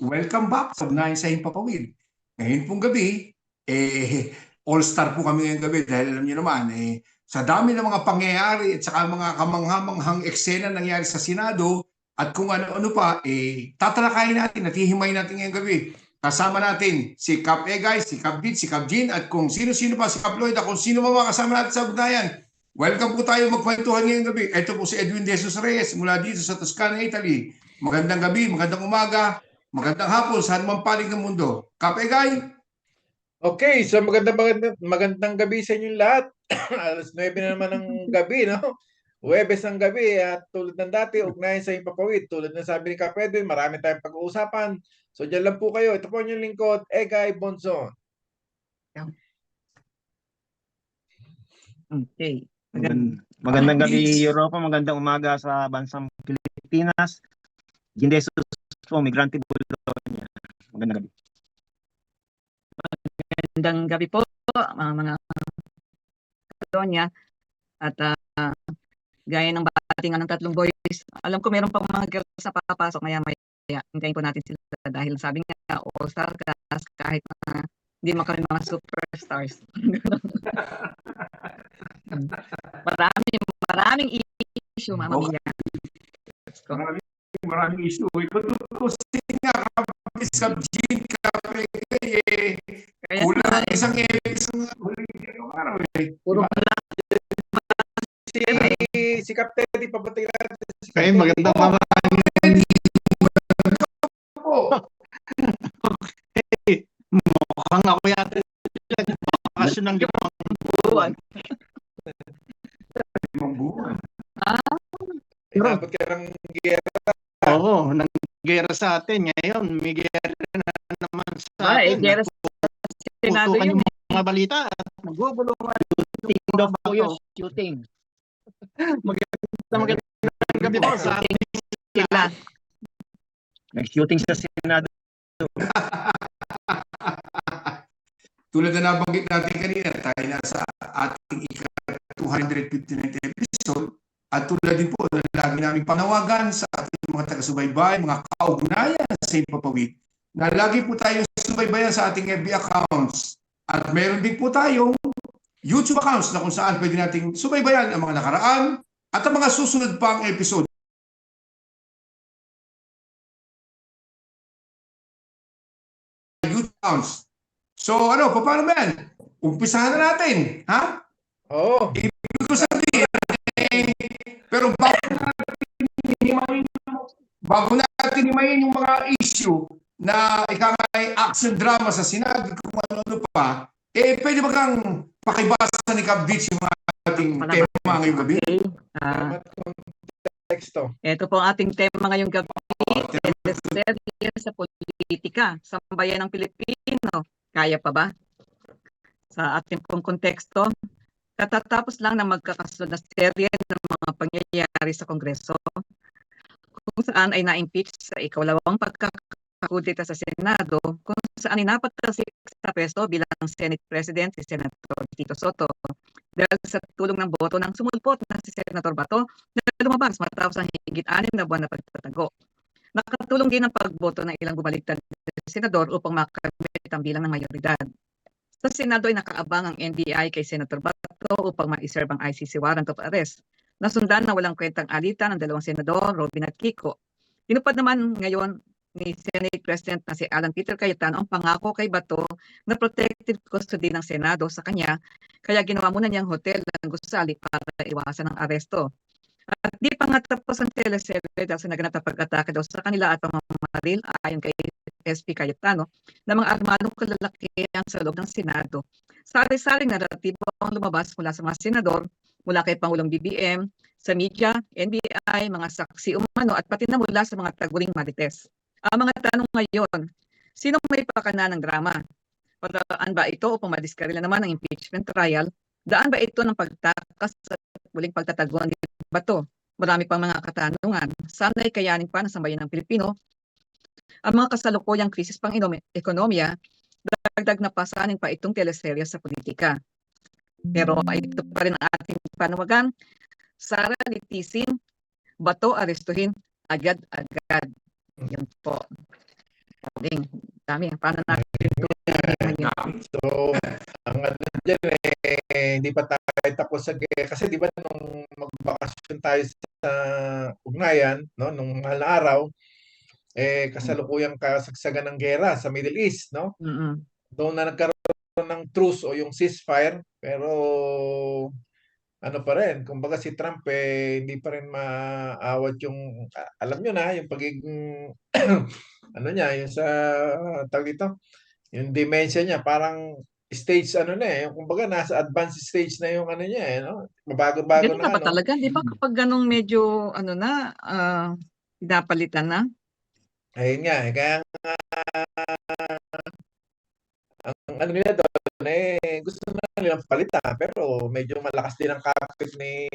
Welcome back sa Ugnayan sa Himpapawid. Ngayon pong gabi, all-star po kami ngayong gabi dahil alam niyo naman, sa dami ng mga pangyayari at saka mga kamangha-manghang eksena nangyari sa Senado at kung ano-ano pa, tatalakayin natin at hihimay natin ngayong gabi. Kasama natin si Cap Egay, si Cap Dit, si Cap Jean at kung sino-sino pa, si Cap Lloyd at kung sino mga kasama natin sa Ugnayan. Welcome po tayo magkwentuhan ngayong gabi. Ito po si Edwin De Jesus Reyes mula dito sa Toscana, Italy. Magandang gabi, magandang umaga. Magandang hapon sa anumang panig ng mundo. Kapegay, Okay, so magandang gabi sa inyong lahat. Alas 9 na naman ng gabi, no? Huwebes ng gabi at tulad ng dati, ugnayan sa Himpapawid. Tulad ng sabi ni Kap Edwin, marami tayong pag-uusapan. So dyan lang po kayo. Ito po yung lingkod, Egay Bonzon. Okay. Magandang gabi, Europa. Magandang umaga sa bansang Pilipinas. Jindesus po, Migrante Bulonia. Magandang gabi. Magandang gabi po, mga Bulonia. At gaya ng batingan ng tatlong boys, alam ko meron pang mga girls na papasok maya-maya. Hintayin po natin sila dahil sabi nga, all-star cast kahit hindi kami mga superstars. Maraming issue, Mama Mia. maraming issue. Ikutusin nga kapag sa Jean Kapegay, kulang isang episode. Puro Si Kap Teddy, pabatay natin. Ay, magandang mama. Okay. Mukhang ako yata bakasyon ng limang buwan. Inabot ka ng gera. Oo, nanggera sa atin. Ngayon, may gera na naman sa atin. gera sa Senado Putukan yun. yung mga balita at Nagugulungan. shooting daw po yun. Shooting. Magandang gabi po sa atin. Sila. Nag-shooting sa Senado. Tulad na nabanggit natin kanina, tayo nasa ating ika-259th episode at tulad din po na lagi namin panawagan sa ating mga taga-subaybay, mga kaugnayan sa Himpapawid, na lagi po tayo subaybayan sa ating FB accounts. At meron din po tayong YouTube accounts na kung saan pwede nating subaybayan ang mga nakaraan at ang mga susunod pang episode. YouTube accounts. So ano, paano ba yan? Umpisahan na natin, ha? Oo. Ibig ko sabihin, pero bago natin himayin yung mga issue na ikangay action drama sa Senado, kung ano pa, pwede ba kang pakibasa ni Cap Beach yung ating tema ngayong gabi? Salamat kung teksto. Ito po ang ating tema ngayong gabi. Teleserye sa politika, sambayan ng Pilipino. Kaya pa ba? Sa ating pong konteksto, katatapos lang na magkakasunod na serye ng mga pangyayari sa Kongreso, kung saan ay na-impeach sa ikalawang pagkakakudeta sa Senado, kung saan ay napatalsik sa pwesto bilang Senate President si Senator Tito Soto dahil sa tulong ng boto ng sumulpot na si Senator Bato na lumabas matapos ang higit 6 na buwan na pagtatago. Nakatulong din ang pagboto ng ilang bumaliktad na senador upang makamit ang bilang ng mayoridad. Sa Senado ay nakaabang ang NBI kay Senator Bato upang ma-serve ang ICC warrant of arrest. Nasundan na walang kwentang alitan ng dalawang senador, Robin at Kiko. Tinupad naman ngayon ni Senate President na si Alan Peter Cayetano ang pangako kay Bato na protective custody ng Senado sa kanya, kaya ginawa muna niyang hotel ng gusali para iwasan ang aresto. At di pa nga tapos ang teleserye dahil sa naganap na pag-atake daw sa kanila at pamamaril ayon kay SP Cayetano na mga armadong kalalakihan sa loob ng Senado. Sari-saring naratibo ang lumabas mula sa mga senador, mula kay Pangulong BBM, sa media, NBI, mga saksi umano at pati na mula sa mga taguling marites. Ang mga tanong ngayon, sinong may pakana ng drama? Paraan ba ito upang madiskarila naman ang impeachment trial? Daan ba ito ng pagtakas sa muling pagtataguan ni Bato? Marami pang mga katanungan. Sana'y kayanin pa ng sambayan ng Pilipino ang mga kasalukuyang krisis pang ekonomiya, dagdag na pasanin pa itong teleserye sa politika. Pero ito pa rin ang ating panawagan. Sara litisin, Bato arestuhin agad-agad. Yun po. Ding, dami. Paano natin tutuloy yun? So, ang ano dyan hindi pa tayo tapos sa kasi di ba nung magbakasyon tayo sa ugnayan, no, nung mahal na araw, kasalukuyang kasagsagan ng gera sa Middle East, no? Mm-mm. Doon na nagkaroon ng truce o yung ceasefire, pero ano pa rin, kumbaga si Trump hindi pa rin maawat yung, alam nyo na, yung pagiging, ano niya, yung sa, tawag dito, yung dementia niya, parang stage ano na yung kumbaga nasa advanced stage na yung ano niya no? Mabago-bago Ganun na na ba ano. talaga? Di ba kapag ganun medyo, ano na, pinapalitan na? Ayun nga, kaya ang ano nila doon, gusto na nilang palitan, pero medyo malakas din ang kapit ni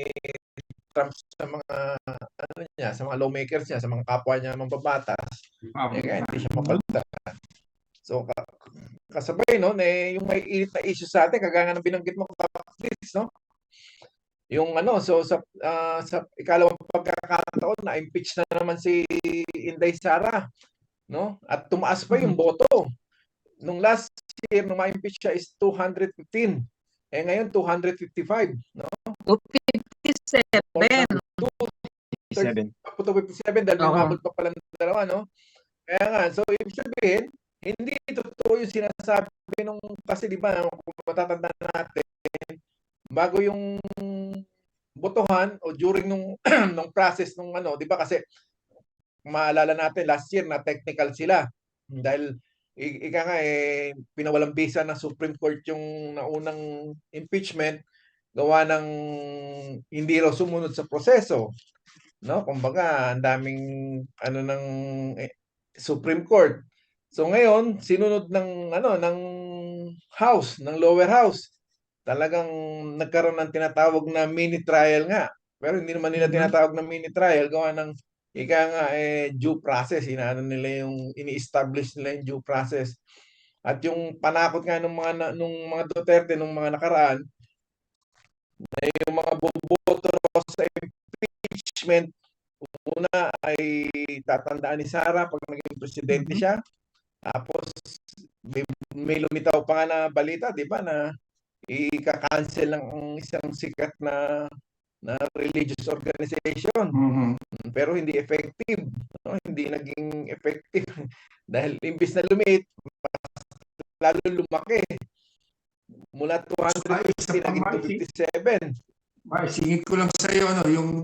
Trump sa mga ano niya, sa mga lawmakers niya, sa mga kapwa niya mambabatas. Kaya hindi siya mapalitan. So kasabay no, yung may init na issue sa atin, kagaya ng binanggit mo, Chris, no? Yung ano, so sa ikalawang pagkakataon na impeach na naman si Inday Sara, no? At tumaas pa yung boto. Nung last year nung ma-impeach siya is 215. Ngayon 255, no? 257. 7. 257 dahil may Oo. mabot pa pala ng dalawa, no? Kaya nga, so ibig sabihin, hindi totoo yung sinasabi nung, kasi di ba, kung matatanda natin, bago yung botohan o during nung nung process nung ano, di ba kasi maalala natin last year na technical sila dahil ika nga pinawalang bisa ng Supreme Court yung naunang impeachment gawa ng hindi raw sumunod sa proseso, no? Kumbaga ang daming ano ng Supreme Court. So ngayon sinunod ng ano ng House, ng lower house. Talagang nagkaroon ng tinatawag na mini trial nga. Pero hindi naman nila tinatawag na mini trial gawa ng ika nga due process. Inaano nila yung ini-establish nila yung due process. At yung panakot nga nung mga Duterte nung mga nakaraan na yung mga boboto sa impeachment una ay tatandaan ni Sara pag naging presidente siya. Tapos may lumitaw pa nga na balita, di ba, na i-cancel ng isang sikat na religious organization. Pero hindi effective. No? Hindi naging effective. Dahil imbis na lumiit, lalo lumaki. Mula 250 naging 257. Singit ko lang sa iyo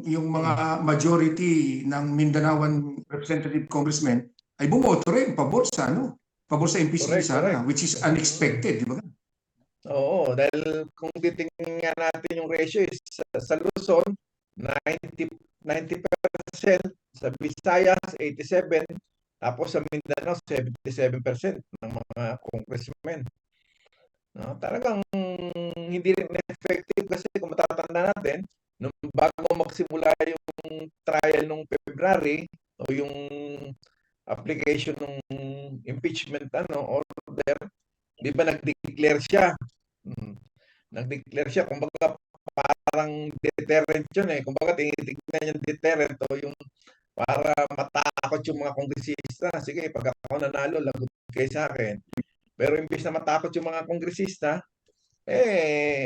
yung mga majority ng Mindanaoan representative congressmen ay bumoto rin pabor sa impeachment ni Sara, which is unexpected, di ba? Oo, dahil kung titingnan nga natin yung ratio sa Luzon 90%, sa Visayas 87%, tapos sa Mindanao 77% ng mga congressmen. No, talagang hindi rin effective kasi kung matatanda natin, nung bago magsimula yung trial nung February o yung application ng impeachment order, di ba nag-declare siya? Nag-declare siya, kumbaga parang deterrent yun kumbaga tinitignan yung deterrent o yung para matakot yung mga kongresista. Sige, pag ako nanalo, lagot kayo sa akin. Pero imbis na matakot yung mga kongresista,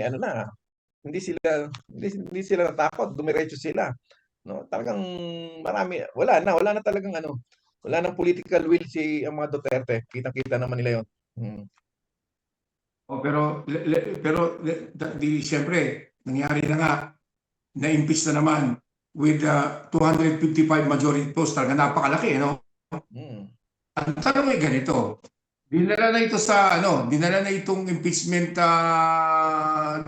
ano na, hindi sila natakot, dumiretso sila. No, talagang wala na talagang wala nang political will ang mga Duterte. Kitang-kita naman nila 'yon. Siyempre, nangyari na nga, na-impeach na naman with 255 majority votes, talaga napakalaki, no? Ang tanong ay ganito, dinala na itong impeachment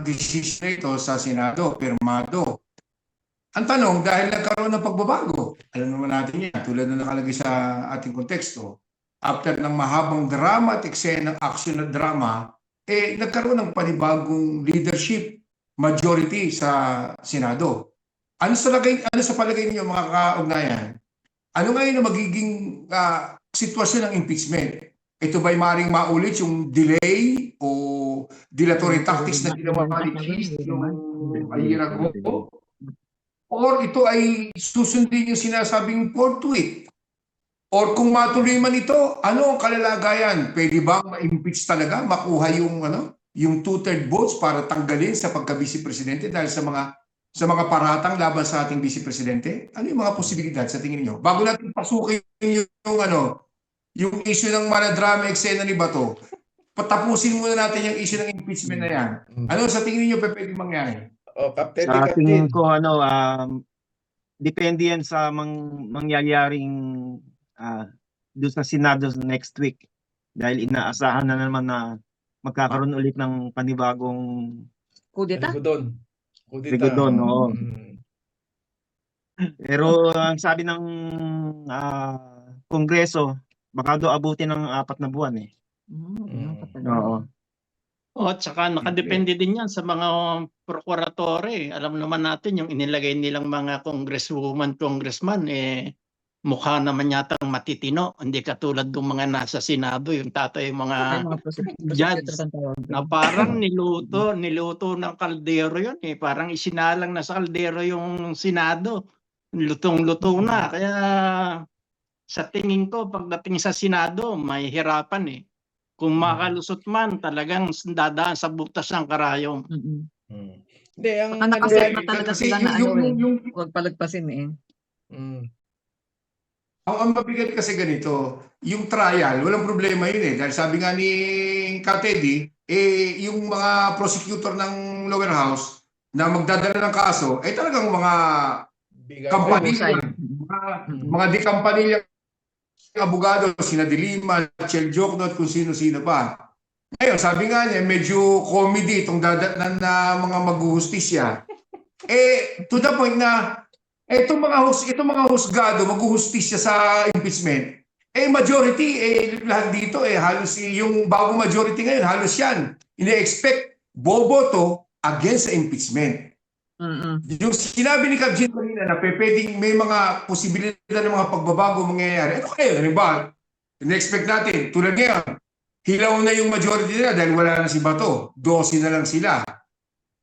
decision na ito sa Senado, pirmado. Ang tanong, dahil nagkaroon ng pagbabago, alam naman natin yan, tulad na nakalagay sa ating konteksto, after ng mahabang drama at eksena ng action na drama, nagkaroon ng panibagong leadership majority sa Senado. Ano sa palagay niyo mga kaugnayan? Ano ngayon ang magiging sitwasyon ng impeachment? Ito ba'y maaaring maulit yung delay o dilatory tactics na ginawa ni Cheese yung a year ago? Or ito ay susundin yung sinasabing forthwith Or kung matuloy man ito, ano ang kalalagayan? Pwede ba ma-impeach talaga, makuha yung yung 2/3 votes para tanggalin sa pagka-vice presidente dahil sa mga paratang laban sa ating vice presidente? Ano yung mga posibilidad sa tingin niyo? Bago natin pasukin yung issue ng maladrama eksena ni Bato, patapusin muna natin yung issue ng impeachment na yan. Ano sa tingin niyo pwedeng mangyari? Captain Sa Captain. tingin ko, depende yan sa mangyayaring doon sa Senado next week. Dahil inaasahan na naman na magkakaroon ulit ng panibagong Kudeta? Rigodon, oo. Pero ang sabi ng Kongreso, baka daw abutin ng 4 na buwan eh. Oo. At saka nakadepende din yan sa mga prokuratore. Alam naman natin yung inilagay nilang mga congresswoman, congressman, mukha naman yatang matitino. Hindi katulad ng mga nasa Senado, yung tatay, yung mga judge na parang niluto ng kaldero yun eh. Parang isinalang na sa kaldero yung Senado. Lutong-luto na. Kaya sa tingin ko, pagdating sa Senado, may hirapan eh. Kung makalusot man, talagang dadaan sa butas ng karayom. Hindi, ang Baka nakaset na Kasi- talaga kasi sila na yung- huwag palagpasin eh. Ang mabigat kasi ganito, yung trial, walang problema yun eh. Dahil sabi nga ni Katedi, yung mga prosecutor ng lower house na magdadala ng kaso, talagang mga kampanilya, mga di kampanilya abogado, sina De Lima, Chel Jokno at kung sino-sino pa. Ngayon, sabi nga niya, medyo comedy itong dadatnan na mga maghuhustisya. To the point na itong mga husgado maghuhustisya sa impeachment. Majority, lahat dito, halos yung bagong majority ngayon, halos yan. Ine-expect boboto against sa impeachment. Yung sinabi ni Kap Jean kanina na pwedeng may mga posibilidad ng mga pagbabago mangyayari. Ito kayo, halimbawa, in-expect natin, tulad ngayon, hilaw na yung majority nila dahil wala na si Bato. 12 na lang sila.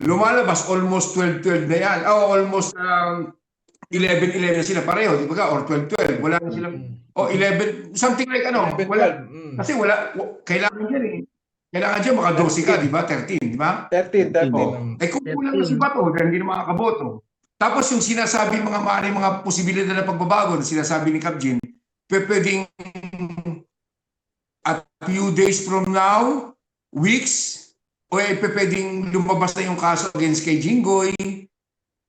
Lumalabas, almost 12-12 na yan. Almost 11-11 na sila pareho, di ba? Or 12-12. Wala na silang, 11, something like wala. Kasi wala, kailangan yan eh. Kailangan dyan maka 12 ka, di ba? 13, di ba? 13. Kung kulang na si Bato, hindi na makakaboto. Tapos yung sinasabi mga posibilidad na pagbabago na sinasabi ni Kap Jean, pwedeng at few days from now, weeks, o pwedeng lumabas na yung kaso against kay Jinggoy,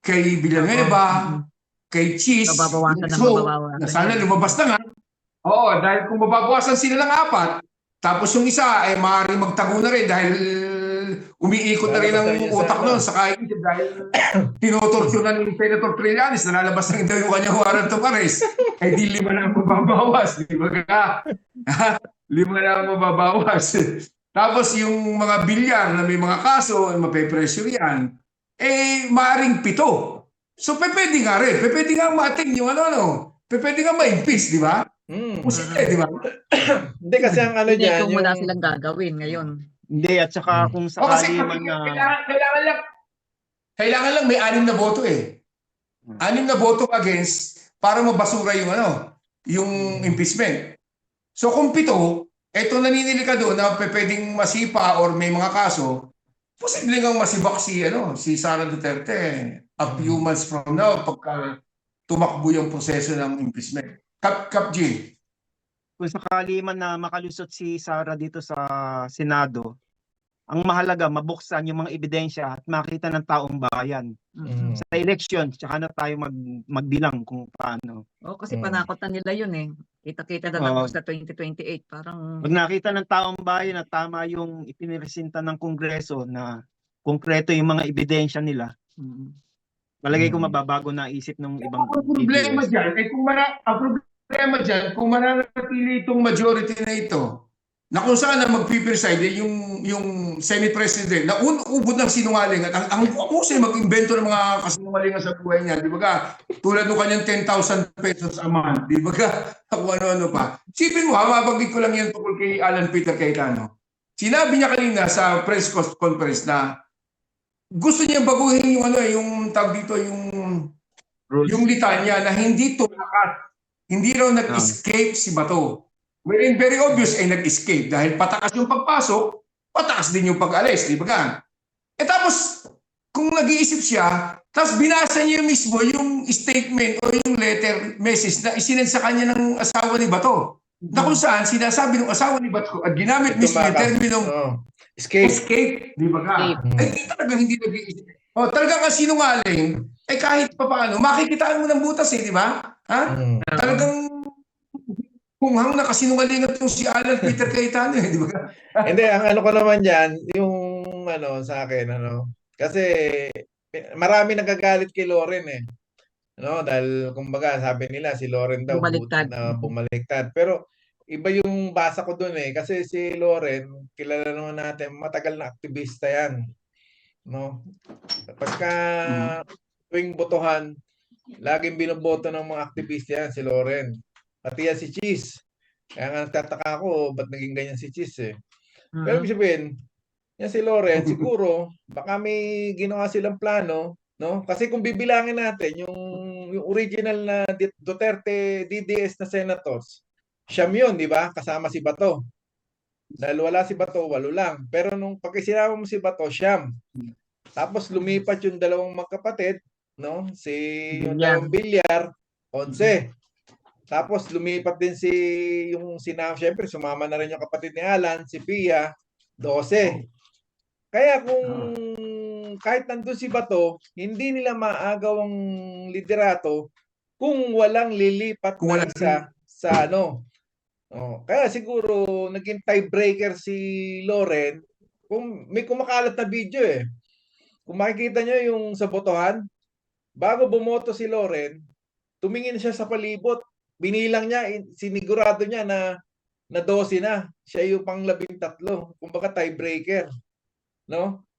kay Villanueva, kay Cheese. Mababawasan Na sana lumabas na nga. Dahil kung mababawasan sila ng 4, tapos yung isa ay maaaring magtago na rin dahil umiikot na rin ang utak noon sa kain dahil tinotorture na ni Senator Trillanes, nalalabas na rin daw yung kanyang warrant of arrest. Di 5 na ang mababawas. Di ba ka? 5 na ang mababawas. Tapos yung mga bilyar na may mga kaso, mape-pressure yan, maaaring 7. So pwede nga rin. Pwede nga ma-attain yung pwede nga ma-impeach, di ba? Posible, di ba? Hindi kasi ang Hindi, niyan, kung wala silang gagawin ngayon. Hindi, at saka kung Kasi sakali man na kailangan lang may 6 na boto eh. 6 na boto against para mabasura yung impeachment. So kung 7, eto naninili ka doon na pwedeng masipa or may mga kaso, posible ngang masibak si Sara Duterte a few months from now pagka tumakbo yung proseso ng impeachment. Kap G. kung sakali man na makalusot si Sara dito sa Senado, ang mahalaga mabuksan yung mga ebidensya at makita ng taong bayan. Sa election, tsaka na tayo magbilang kung paano. Kasi panakot na nila yun eh. Kita-kita na tapos sa 2028. Parang Pag nakita ng taong bayan na tama yung ipiniresenta ng Kongreso na konkreto yung mga ebidensya nila, palagay ko mababago na isip ng ibang Ang problema DPS. dyan, kung mananatili itong majority na ito, na kung saan na magpipreside yung Senate President na ubod ng sinungaling at ang husay mag-invento ng mga kasinungalingan sa buhay niya, di ba ka? Tulad ng kanyang 10,000 pesos a month, di ba ka? Kung ano-ano pa. Sipin mo, mabanggit ko lang yan tungkol kay Alan Peter Cayetano. Sinabi niya kanina sa press conference na gusto niya baguhin yung tawag dito, yung litanya na hindi tumakas hindi raw nag-escape si Bato. Wherein very obvious ay nag-escape dahil patakas yung pagpasok, patakas din yung pag-alis, di ba ka? Tapos, kung nag-iisip siya, tapos binasa niya mismo yung statement o yung letter message na isinend sa kanya ng asawa ni Bato. Na kung saan sinasabi ng asawa ni Bato at ginamit mismo yung terminong escape, di ba ka? Ay, talagang hindi nag-iisip. Talagang kasinungaling, kahit pa paano, makikitaan mo ng butas di ba? Ha? Talagang kung hang nakasinungalingan itong si Alan Peter Cayetano di ba? Hindi, ang ano ko naman yan, yung sa akin, kasi marami nagagalit kay Loren dahil kumbaga sabi nila si Loren daw Bumaliktad. bumaliktad. Pero iba yung basa ko doon kasi si Loren, kilala naman natin, matagal na aktivista yan. Pagka tuwing botohan, laging binoboto ng mga aktivista yan si Loren. Pati yan si Cheese. Kaya nga nagtataka ako, ba't naging ganyan si Cheese Pero ibig sabihin, yan si Loren, siguro, baka may ginawa silang plano, Kasi kung bibilangin natin, yung original na Duterte DDS na senators, siyam yun, di ba? Kasama si Bato. Dahil wala si Bato, 8 lang. Pero nung pagkisinama mo si Bato, siyam. Tapos lumipat yung dalawang magkapatid, Si yung dalawang Bilyar, 11. Tapos lumipat din yung syempre sumama na rin yung kapatid ni Alan, si Pia, 12. Kaya kung kahit nandun si Bato, hindi nila maagaw ang liderato kung walang lilipat na isa sa Kaya siguro naging tiebreaker si Loren kung may kumakalat na video Kung makikita nyo yung sa botohan, bago bumoto si Loren, tumingin siya sa palibot. Binilang niya, sinigurado niya na 12 na. Siya yung pang-13. Kumbaga tiebreaker.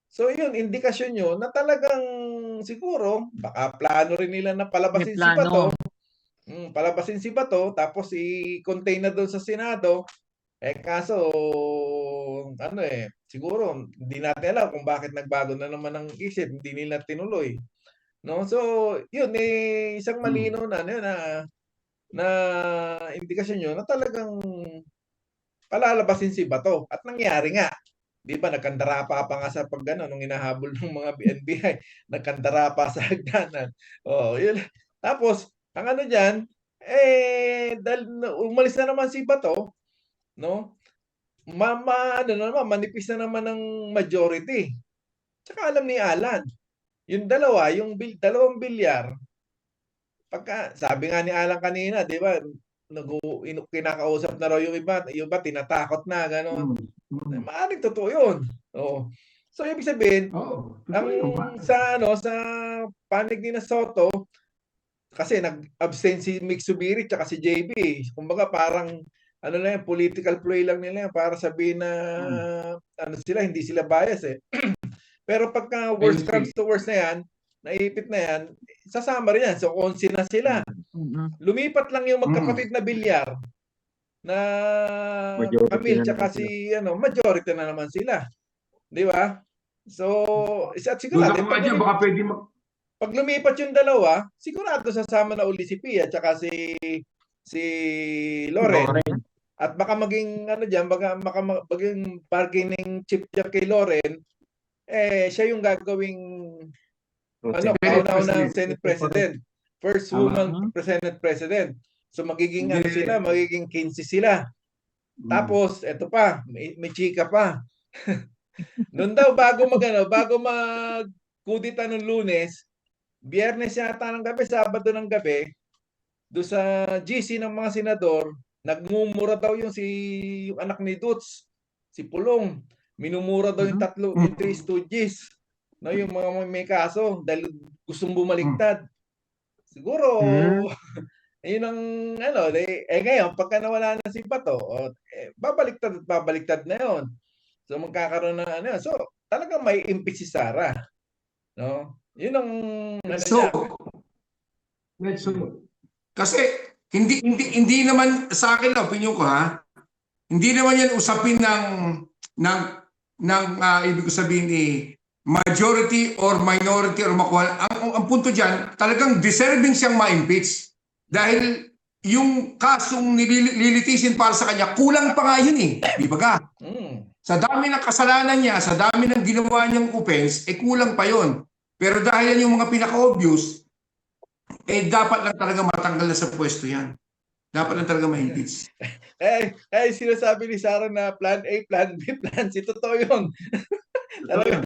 So yun, indikasyon yun na talagang siguro, baka plano rin nila na palabasin si Bato. Palabasin si Bato, tapos i-contain na doon sa Senado. Kaso, siguro, hindi natin alam kung bakit nagbago na naman ang isip. Hindi nila tinuloy. So, yun, isang malino na indikasyon yun na talagang palalabasin si Bato. At nangyari nga. Di ba, nagkandarapa pa nga sa nung hinahabol ng mga BNBI. Nagkandarapa sa hagdanan. Yun. Tapos, ang dyan, dahil umalis na naman si Bato, manipis na naman ng majority. Tsaka alam ni Alan, yung dalawang Bilyar, sabi nga ni Alan kanina, di ba, kinakausap na raw yung iba tinatakot na, gano'n. Maaring totoo yun. So, ibig sabihin, sa panig ni Soto, kasi nag-abstain si Mick Subiri tsaka si JB. Kumbaga parang, political play lang nila para sabihin na, hindi sila bias Pero pagka worst comes to worst na yan, naipit na yan, sasama rin yan. So, 11 na sila. Lumipat lang yung magkapatid na Bilyar na Camille tsaka si majority na naman sila. Di ba? So, sigurado pag lumipat yung dalawa, sigurado sasama na uli si Pia tsaka si Loren. At baka maging baka maging bargaining chip dyan kay Loren, siya yung gagawing kauna-unang Senate President. First woman Senate President. So magiging sila, magiging 15 sila. Tapos eto pa, may chika pa. Noon daw bago mag-kudita nung Lunes, Biyernes yata ng gabi, Sabado ng gabi, do sa GC ng mga senador, nagmumura daw yung anak ni Dutz, si Pulong. Minumura daw yung 3 stooges. Yung mga may kaso dahil gustong bumaliktad. Siguro yun ang ngayon pagka nawala na si Bato, babaliktad na yun. So magkakaroon ng so talagang may impeach si Sara. Yun ang kasi hindi naman sa akin na opinion ko hindi naman yan usapin ng ibig ko sabihin majority or minority or makuha. Ang punto diyan, talagang deserving siyang ma-impeach dahil yung kasong nililitisin para sa kanya, kulang pa nga yun eh. Di ba ka? Sa dami ng kasalanan niya, sa dami ng ginawa niyang offense, kulang pa yun. Pero dahil yan yung mga pinaka-obvious, dapat lang talaga matanggal na sa pwesto yan. Dapat lang talaga ma-impeach. Sinasabi ni Sarah na plan A, plan B, plan C. Totoo yun. Talaga,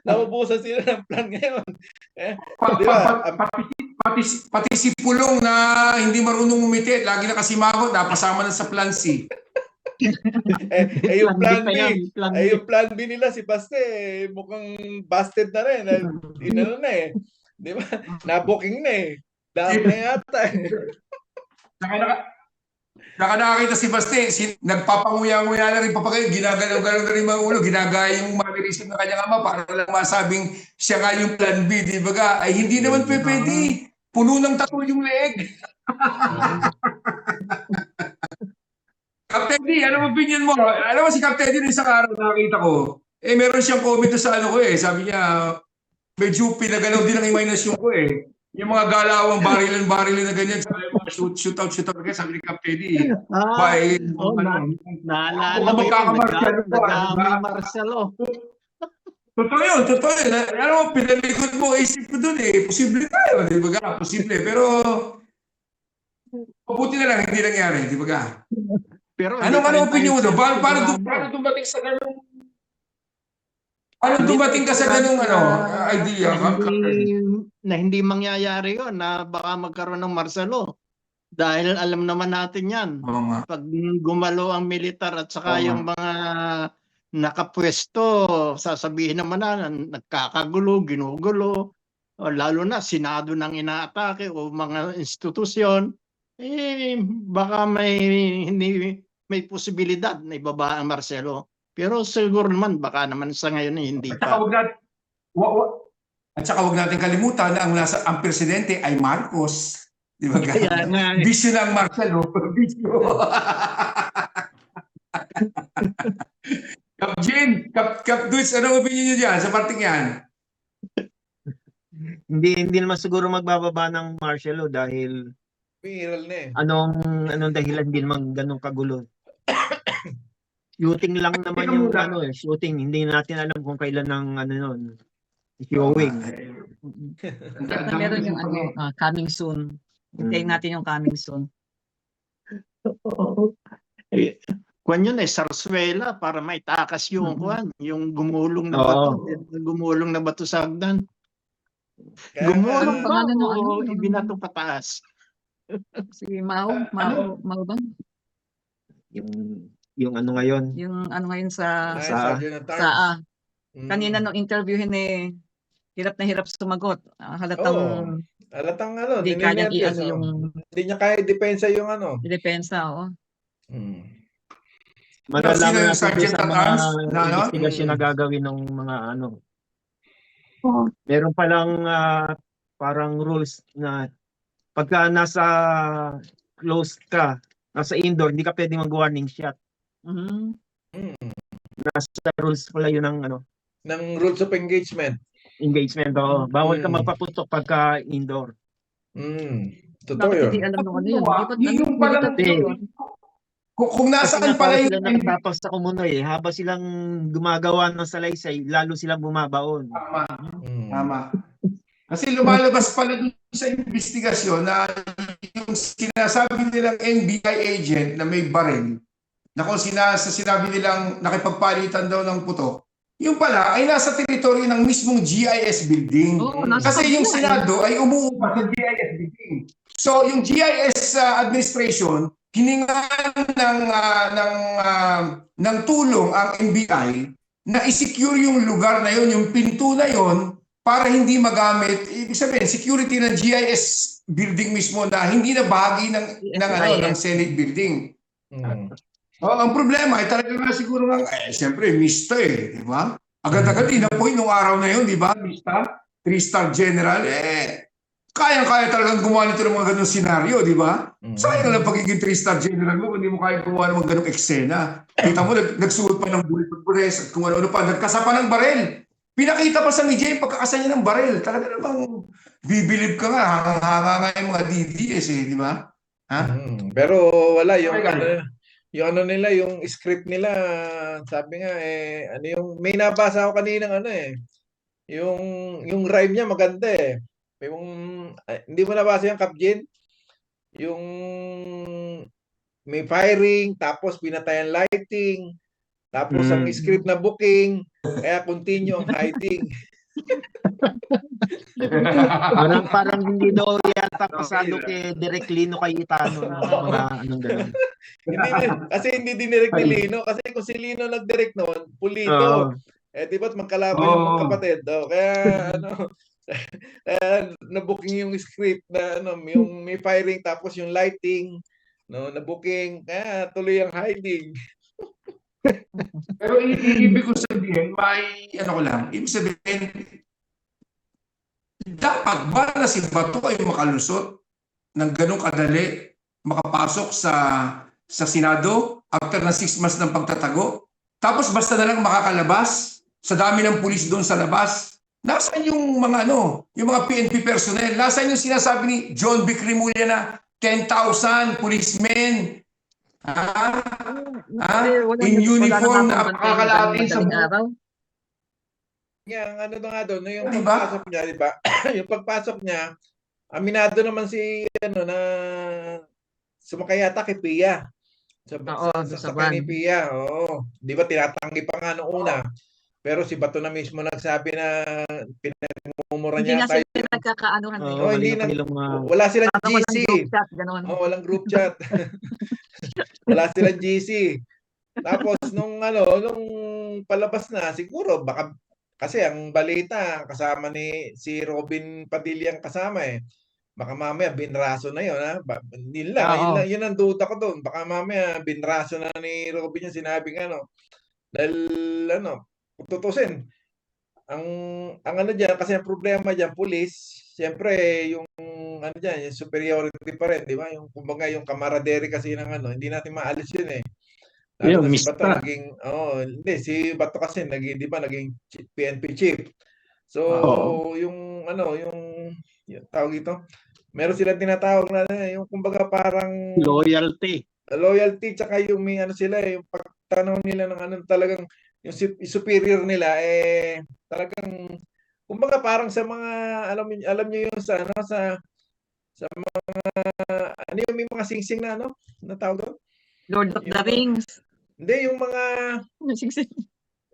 naubusan sila ng plan ngayon. Pati si Pulong na hindi marunong umiti, lagi nakasimangot, napasama na sa plan C. Yung plan B, Plan yung plan B nila si Baste, mukhang busted na rin. Inano na eh. Di ba? Na-booking na eh. Dahil na yata eh. Saka nakakita si Baste, nagpapanguya-nguya na rin papagay, ginagalaw-galaw na rin mga ulo, ginagaya yung mannerism ng kanyang ama para lang masabing siya nga yung plan B, di ba ka? Ay hindi naman pwede. Puno ng tattoo yung leeg. Captain D, ano opinion mo? Alam mo si Captain D, isang araw nakakita ko, meron siyang comment sa ano ko sabi niya, medyo pinagalaw din ang imaginasyon ko Yung mga galawang barilan na ganyan, sabi mga shootout, kaya sabi ni Captain D. Naalala mo yun, Marcelo. Totoo yun. Alam mo, pinalikod mo, isip ko dun posible tayo, di ba ka? Posible, pero mabuti na lang, hindi nangyari, di ba ka? Pero Anong opinion mo doon? Paano dumating sa ganung dumating ka sa ganung idea? Na hindi mangyayari yun, na baka magkaroon ng Marcelo. Dahil alam naman natin yan. Pag gumalo ang militar at saka yung mga nakapwesto, sasabihin naman na nagkakagulo, ginugulo, o lalo na Senado nang inaatake o mga institusyon, baka may posibilidad na ibaba ang Marcelo. Pero siguro naman, baka naman sa ngayon hindi pa. At saka wag natin kalimutan na ang presidente ay Marcos. Di ba? Bisyo ng Marcelo. Bisyo. Kap Jin, Kap Duits, anong opinion niyo dyan sa parting yan? Hindi naman siguro magbababa ng Marcelo dahil viral na anong dahilan din naman ganun kagulo. Shooting lang naman yung shooting. Hindi natin alam kung kailan ng showing. Meron yung coming soon. Hintayin natin yung coming soon. Kwan yun Sarsuela para maitakas yung yung gumulong na bato. Gumulong na bato sa hagdan. Gumulong ba o ibinato pataas? Si Mao ba? Yung ano ngayon? Yung ano ngayon sa kanina nung interviewin hirap na hirap sumagot. Halatang hindi kayang hindi niya kaya depensa yung depensa, Malalaman natin sa mga investigasyon na gagawin ng mga meron palang parang rules na pagka nasa close ka, nasa indoor, hindi ka pwede mag-warning shot. Nasa rules pala yun ng rules of engagement. Bawal ka magpaputok pagka indoor. Totoo yun. Hindi alam nung Yung palang kung nasaan pala sila nakatapos sa Kumunoy, habang silang gumagawa ng salaysay, lalo silang bumabaon. Tama. Kasi lumalabas pala dun sa investigasyon na yung sinasabi nilang NBI agent na may baril, na kung sinabi nilang nakipagpalitan daw ng putok, yung pala ay nasa teritoryo ng mismong GIS building. Kasi yung Senado ay umuupa sa GIS building. So yung GIS administration, hiningan ng tulong ang NBI na i-secure yung lugar na yon, yung pinto na yon, para hindi magamit, ibig sabihin, security ng GIS building mismo na hindi na bahagi ng Senate building. Ang problema ay talaga na siguro siyempre, mista di ba? Agad-agad inapoy nung araw na yun, di ba? Mista, 3-star general, kayang-kaya talagang gumawa nito ng mga ganung senaryo, di ba? Sayang lang pagiging 3-star general mo, hindi mo kaya gumawa ng mga ganung eksena. Kita mo, nagsuot pa ng bulletproof vest at kung ano-ano pa, nagkasa pa ng baril. Pinakita pa sa media yung pagkakasa niya ng baril. Talaga namang bibilib ka nga, hanga-hanga nga yung mga DDS di ba? Ha? Pero wala yung Ay, ano, yung ano nila, yung script nila, sabi nga ano yung may nabasa ako kaninang ano yung rhyme niya maganda eh. Yung hindi mo nabasa yung Kapjin? Yung may firing, tapos pinatay ang lighting, tapos ang script na booking, kaya continue ang hiding. Parang hindi daw yata pasado kay Direk Lino Cayetano ng mga anong ganun. Kasi hindi dinirect ni Lino. Kasi kung si Lino nag-direct noon, Oo. pulito. Di ba't magkalaban yung Oo. magkapatid? Kaya kaya na-booking yung script na yung may firing tapos yung lighting, na-booking, kaya tuloy ang hiding. Pero ibig ko sabihin, ibig sabihin, dapat ba na si Bato ay makalusot ng ganong kadali makapasok sa Senado after ng 6 months ng pagtatago? Tapos basta na lang makakalabas sa dami ng pulis doon sa labas. Nasaan yung mga yung mga PNP personnel? Nasaan yung sinasabi ni John B. Cremulya na 10,000 policemen? In uniform na pakakalating sa araw. Ang ano na nga doon, yung Di ba? pagpasok niya, di ba? Yung pagpasok niya, aminado naman si na sumakay yata kay Pia. Sa sa sakay ni van. Pia. Oo. Di ba tinatanggi pa nga noong una. Pero si Bato na mismo nagsabi na pinagmumura Hindi niya nga tayo. sila nagkakaanuhan Oo, ngayon. hindi mali na, kanilang mga wala silang Parang walang GC. group chat, ganun. Walang group chat. Wala silang GC. Tapos nung palabas na, siguro baka kasi ang balita kasama si Robin Padilla ang kasama eh. Baka mamaya binraso na 'yon ha. Yun lang, yun ang duda ko doon. Baka mamaya binraso na ni Robin yung sinabing dahil kung tutusin, ang diyan kasi ang problema diyan pulis, siyempre yung diyan, yung superiority pa rin, di ba? Yung kumbaga yung camaraderie kasi ng hindi natin maalis yun eh. Lalo na si Bato Mista. naging hindi si Bato kasi naging di ba naging PNP chief. So Oo. yung yung tawag ito, meron silang tinatawag na yung kumbaga parang Loyalty. loyalty tsaka yung may sila yung pagtanaw nila ng talagang yung superior nila talagang kumbaga parang sa mga alam niyo yung sa mga yung may mga singsing na na tawag doon? Lord of the Rings. Hindi yung mga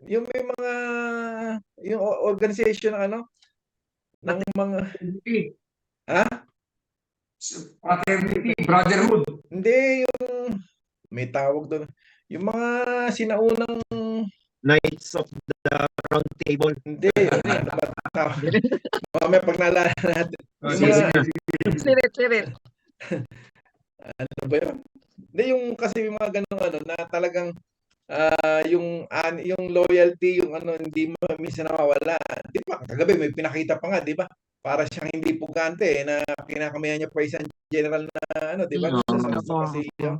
yung may mga yung organization ng mga Fraternity, brotherhood. hindi yung may tawag doon. Yung mga sinaunang Knights of the Round Table. hindi ano ba tawag? Mamaya pag naalala natin. Yung mga Sirit. ano ba yun? Hindi yung kasi yung mga ganun na talagang yung loyalty, yung hindi mo minsan nawawala. Di ba? Kagabi may pinakita pa nga, di ba? Para siyang hindi pugante na kinakamayan niya pa isang general na di ba? Sa pasilyo.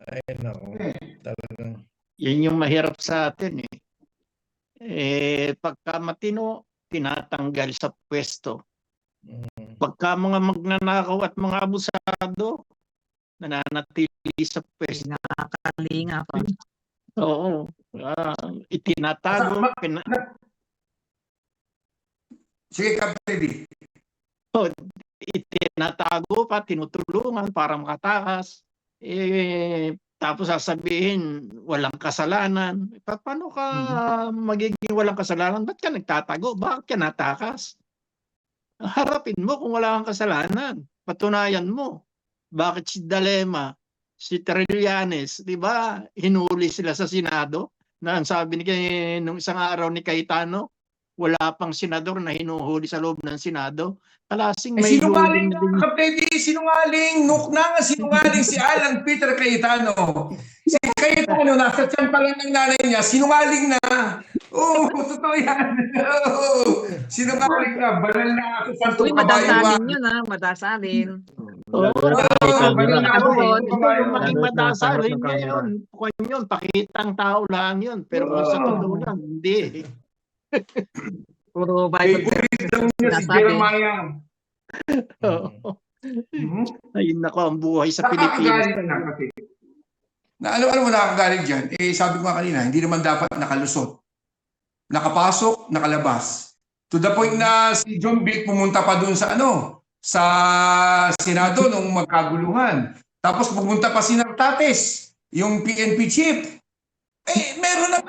Ay, nako. Talagang Yan yung mahirap sa atin eh. Pagka matino, tinatanggal sa pwesto. Pagka mga magnanakaw at mga abusado, nananatili sa pwesto. Nakakalinga pa. Oo. Itinatago. Sige, Kapitid. Itinatago pa, tinutulungan para makatakas. Tapos sasabihin, walang kasalanan. Paano ka magiging walang kasalanan? Ba't ka nagtatago? Bakit ka natakas? Harapin mo kung wala kang kasalanan. Patunayan mo. Bakit si Dalema, si Trillanes, di ba? Hinuli sila sa Senado. Na ang sabi nung isang araw ni Cayetano, wala pang senador na hinuhuli sa loob ng Senado. Kalasing may sinungaling ka, Kapitid, sinungaling. Sinungaling si Alan Peter Cayetano. Si Cayetano, nasa tiyan pa lang ng nanay niya, sinungaling na. Oo, totoo yan. Sinungaling na. Banal na ako sa Uy, madasalin yun madasalin. Maging madasalin ngayon. Yun, pakitang tao lang yun. Pero sa totoo lang, hindi. Puro Bible favorite lang niya si Jeremiah. Mhm. Ayun nako ang buhay sa Pilipinas. Nakakagalit na kasi. Ano mo nakakagalit dyan? Sabi ko nga kanina, hindi naman dapat nakalusot. Nakapasok, nakalabas. To the point na si John Vic pumunta pa dun sa sa Senado nung magkaguluhan. Tapos pumunta pa si Nartates, yung PNP chief. Meron na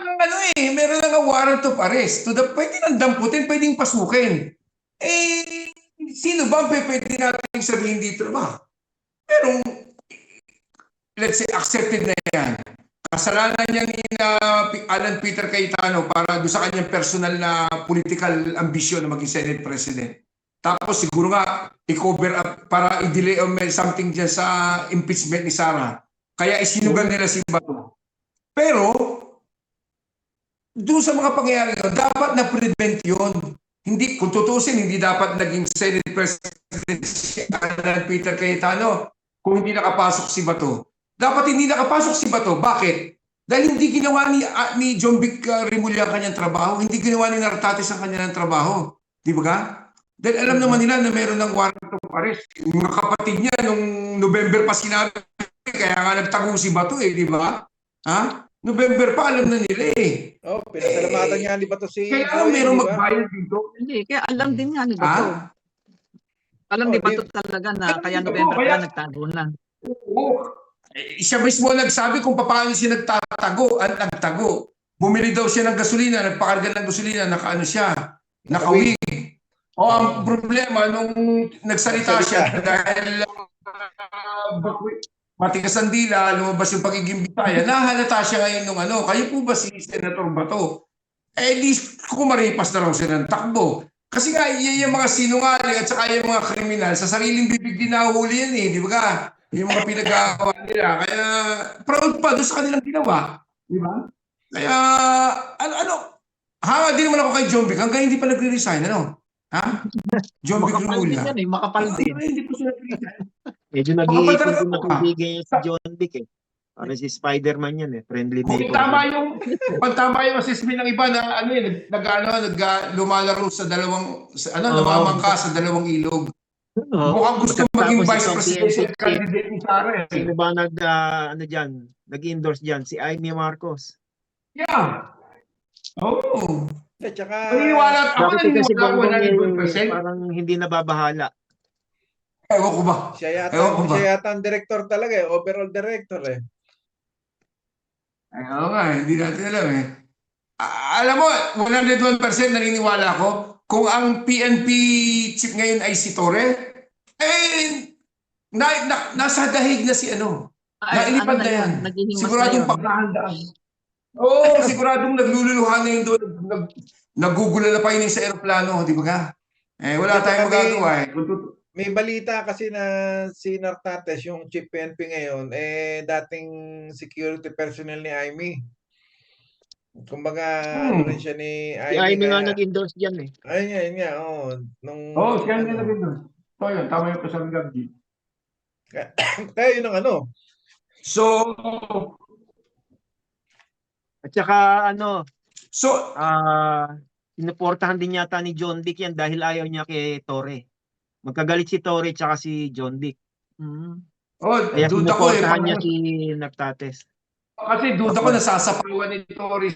meron na warrant of arrest. To the pwede nang damputin, pwedeng pasukin. Sino ba ang pwede natin sabihin dito ba? Pero let's say accepted na yan. Kasalanan niya ni Alan Peter Cayetano para doon sa kanyang personal na political ambisyon na maging Senate President. Tapos siguro nga i-cover up para i-delay o may something dyan sa impeachment ni Sara. Kaya isinugan nila si Bato. Pero doon sa mga pangyayari doon, dapat na-prevent yun. Hindi, kung tutusin, hindi dapat naging Senate President si Alan Peter Cayetano kung hindi nakapasok si Bato. Dapat hindi nakapasok si Bato. Bakit? Dahil hindi ginawa ni John Vic Remulla ang kanyang trabaho. Hindi ginawa ni Nartates ang kanyang trabaho. Di ba ka? Dahil alam naman nila na meron ng warrant of arrest. Yung mga kapatid niya, nung November pa sinabi, kaya nga nagtago si Bato di ba? Ha? November pa, alam na nila Oh, pinasalamatan nga ni Bato si Kaya Boyeng, merong di ba? magbayad dito. Hindi, kaya alam din nga ni Bato. Alam ni Bato talaga na kaya November pa nagtago na. Oo. Siya mismo nagsabi kung paano siya nagtago. Bumili daw siya ng gasolina, nagpakarga ng gasolina, nakawig. Ang problema nung nagsalita siya dahil matigas ang dila, lumabas yung pagiging bitaya, nahalata siya ngayon nung kayo po ba si Senator Bato? Di kumaripas na raw siya ng takbo. Kasi nga, yung mga sinungaling at saka yung mga kriminal, sa sariling bibig din nahuli yan di ba ka? Yung mga pinag-aagawa nila. Kaya proud pa doon sa kanilang ginawa. Di ba? Kaya, hanga din naman ako kay John Vic hanggang hindi pa nagre-resign, Ha? John Vic Makapal din Remulla. yan makapal din. Hindi po siya nagre-resign. Medyo nag-iipon din ng kaibigan niya si John Vic Parang si Spider-Man yan friendly Kung neighbor. tama yung assessment ng iba na lumalaro sa namamangka sa dalawang ilog. Mukhang gusto maging vice presidential candidate ni Sara Sino ba nag-endorse dyan? Si Amy Marcos. Yeah. Oo. At saka, Ako Bakit kasi naniniwala ko 100%. parang hindi nababahala. Ewan ko ba? siya Ewan ko ba? yata ang director talaga overall director Oo nga, hindi natin alam alam mo, 101% naniniwala ako kung ang PNP chief ngayon ay si Torre, nasa dahig na si nailipad na yan. Siguradong pagkahandaan. Oo, siguradong naglululuhan na yun doon. Nagugula na pa yun sa aeroplano, di ba ka? Wala tayong magagawa may balita kasi na si Nartates, yung chief PNP ngayon, dating security personnel ni Amy. Kumbaga, rin siya ni Si Amy. Amy nga nag-endorse dyan Ayun nga, siya nga nag-endorse. So, yun, tama yung pasabi Gabji. Kaya yun ang So, At saka sinuportahan din yata ni John Vic yan dahil ayaw niya kay Torre. Magkagalit si Torre tsaka si John Vic. Kaya duda ko sinuportahan niya si Nartates. Kasi duda ko nasasapawan ni Torre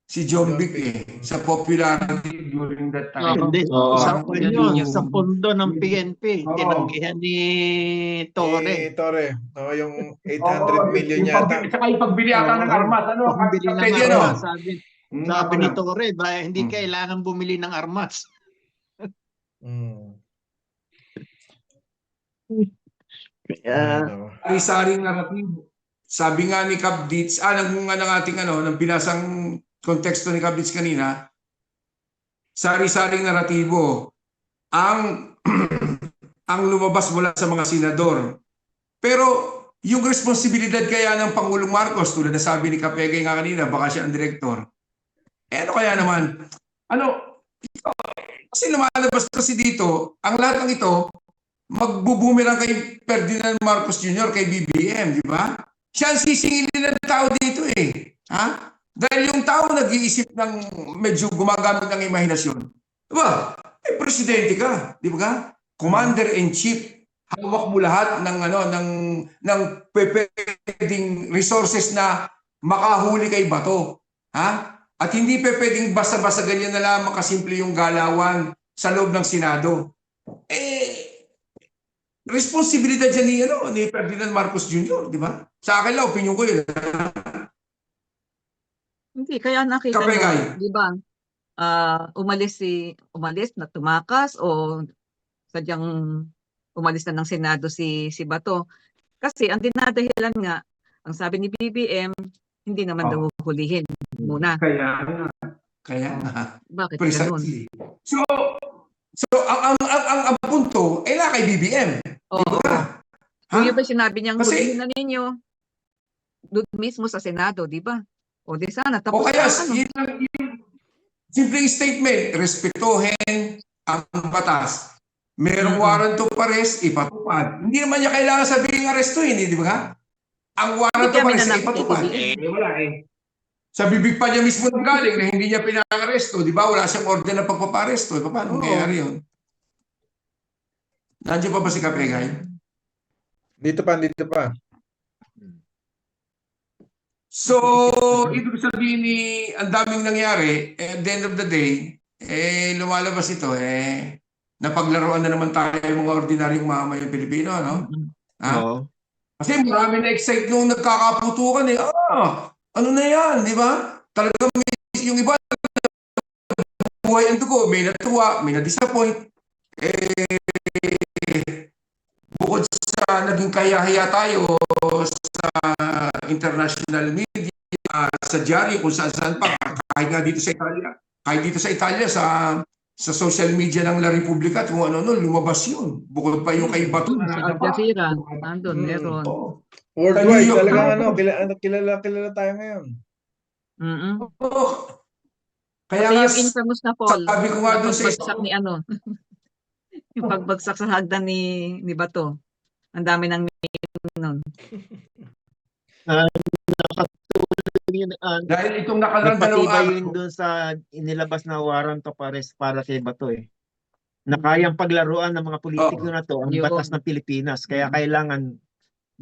si John Vic sa popularity during that time. Hindi. Sa pondo ng PNP, Oo. tinanggihan ni Torre. Yung 800 million yata. Saka yung pagbili ata ng armas. Pagbili ng Pwede, armas. Sabi ni Torre, hindi kailangan bumili ng armas. Kaya Sari-saring naratibo. Sabi nga ni Kabdits, ng ating ng binasang konteksto ni Kabdits kanina, sari-saring naratibo ang lumabas mula sa mga senador. Pero yung responsibilidad kaya ng Pangulong Marcos, tulad na sabi ni Kapegay nga kanina, baka siya ang direktor. Ano kaya naman? Kasi lumalabas kasi dito, ang lahat ng ito, magbubumerang kay Ferdinand Marcos Jr., kay BBM, di ba? Siya ang sisingilin ng tao dito Dahil yung tao nag-iisip medyo gumagamit ng imahinasyon. Diba? Presidente ka, di ba? commander-in-chief. Hawak mo lahat ng pwedeng resources na makahuli kay Bato. Ha? At hindi pwedeng basta-basta ganyan na lang makasimple yung galawan sa loob ng Senado. Responsibilidad dyan ni Ferdinand Marcos Jr., di ba? Sa akin lang, opinion ko yun. Hindi, kaya nakita Kapegay. nyo, di ba, umalis na tumakas o sadyang umalis na ng Senado si Bato. Kasi ang dinadahilan nga, ang sabi ni BBM, hindi naman daw huhulihin muna. Kaya Bakit ganun? precisely. So ang punto ay na kay BBM. Oo. Diba? Kung yun ba sinabi niyang Kasi- hulihin na ninyo, doon mismo sa Senado, di ba? O di sana, O tapos kaya, na, ano? yung simpleng statement, respetuhin ang batas. Merong warrant of arrest, ipatupad. Hindi naman niya kailangan sabihin arestuhin, di ba? Ang warrant Hindi of kami arrest na ay ipatupad. Wala Sa bibig pa niya mismo nang galing na hindi niya pinaka-aresto, di ba? Wala siyang order na pagpapa-aresto. Paano mangyayari yun? Nandiyan pa ba si Kapegay? Dito pa. So, ibig sabihin ang daming nangyari, at the end of the day, lumalabas ito, napaglaruan na naman tayo yung mga ordinaryong mamamayang Pilipino, no? Ha? Oo. Kasi marami na-excite nung nagkakaputukan ano na yan, di ba? Talagang yung iba, buhay ang dugo, may natuwa, may na-disappoint. Bukod sa naging kaya-haya tayo sa international media, sa dyaryo, kung saan pa, kahit nga dito sa Italia, sa social media ng La Repubblica, kung ano, lumabas yun. Bukod pa yung kay Bato na Sa Al Jazeera, nandun, meron. Worldwide, New York talagang Times. kilala tayo ngayon. Kaya Pati nga, yung infamous na poll, sabi ko nga dun sa pagbagsak ni yung pagbagsak sa hagdan ni Bato. Ang dami ng nun. dahil itong nakalang dalawang Nagpatibay araw, yun doon sa inilabas na warrant of arrest para kay Bato na kayang paglaruan ng mga politiko na to ang Yun. batas ng Pilipinas. Kaya kailangan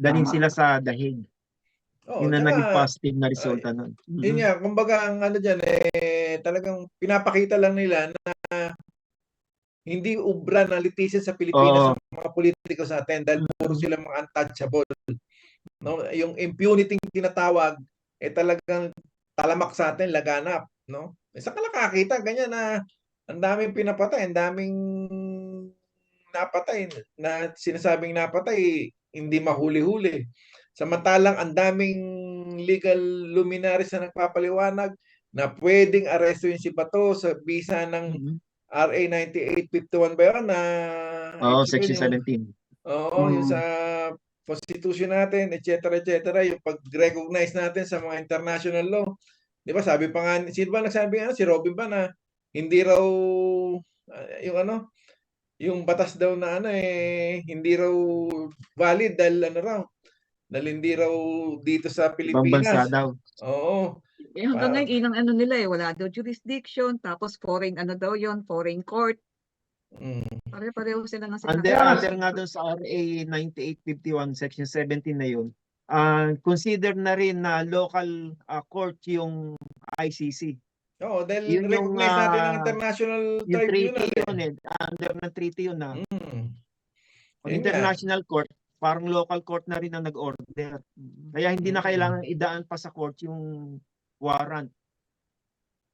dalhin Tama. sila sa dahig. Yun ang naging positive na resulta nun. Yun nga, kumbaga ang ano dyan, talagang pinapakita lang nila na hindi ubra na litisin sa Pilipinas Oo. ang mga politiko sa atin dahil puro sila mga untouchable. No? Yung impunity tinatawag, talagang talamak sa atin, laganap. No? Saan ka nakakita, ganyan na ang daming pinapatay, ang daming napatay, na sinasabing napatay, hindi mahuli-huli. Samantalang ang daming legal luminaries na nagpapaliwanag na pwedeng arestuin si Bato sa bisa ng RA 9851 ba yun? Oo, Section 17. Oo, yung sa Constitution natin, etc. Yung pag-recognize natin sa mga international law. Di ba, sabi pa nga, sino ba nagsabi nga, si Robin ba na hindi raw, yung batas daw na hindi raw valid dahil hindi raw dito sa Ibang bansa Pilipinas. daw. Oo. Hanggang ngayon, inang nila wala daw jurisdiction, tapos foreign daw yon, foreign court. Pare-pareho sila ng Under nga doon sa RA 9851 Section 17 na yun, consider na rin na local court yung ICC. Oo, dahil Yun yung, recognize natin ang international Yung tribunal. treaty yun under ng treaty yun na. Mm. Ang Yun international court, parang local court na rin ang nag-order. Kaya hindi na kailangan idaan pa sa court yung warrant.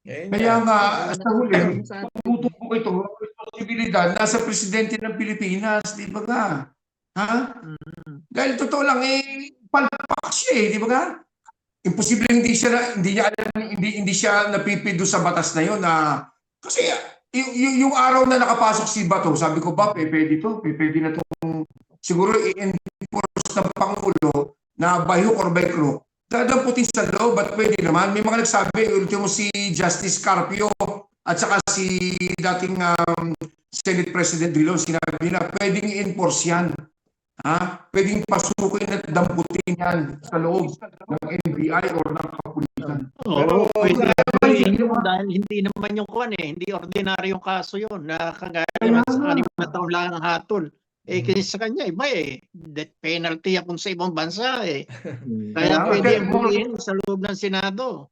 kaya nga, sa huli, tututok ito, responsibilidad, nasa presidente ng Pilipinas, di ba nga? Ha? Dahil totoo lang, palpak siya di ba nga? Imposible hindi siya napipido sa batas na yun na, kasi yung araw na nakapasok si Bato, sabi ko ba, pwede na itong, siguro i-enforce ng Pangulo na by hook or by crook, dadamputin sa loob at pwede naman. May mga nagsabi, ultimo si Justice Carpio at saka si dating Senate President Drilon, sinabi nila, pwedeng i-enforce yan. Pwedeng pasukin at damputin yan sa loob ng NBI or ng kapulisan. Oo, pwede. patuloyin sige, yun dahil hindi naman yung kuwan hindi ordinaryong kaso yun na kagaya ng sa 6 na taon lang ang hatol. Kasi sa kanya iba death penalty kung sa ibang bansa Kaya Kaya nga, pwede pero hulihin sa loob ng Senado.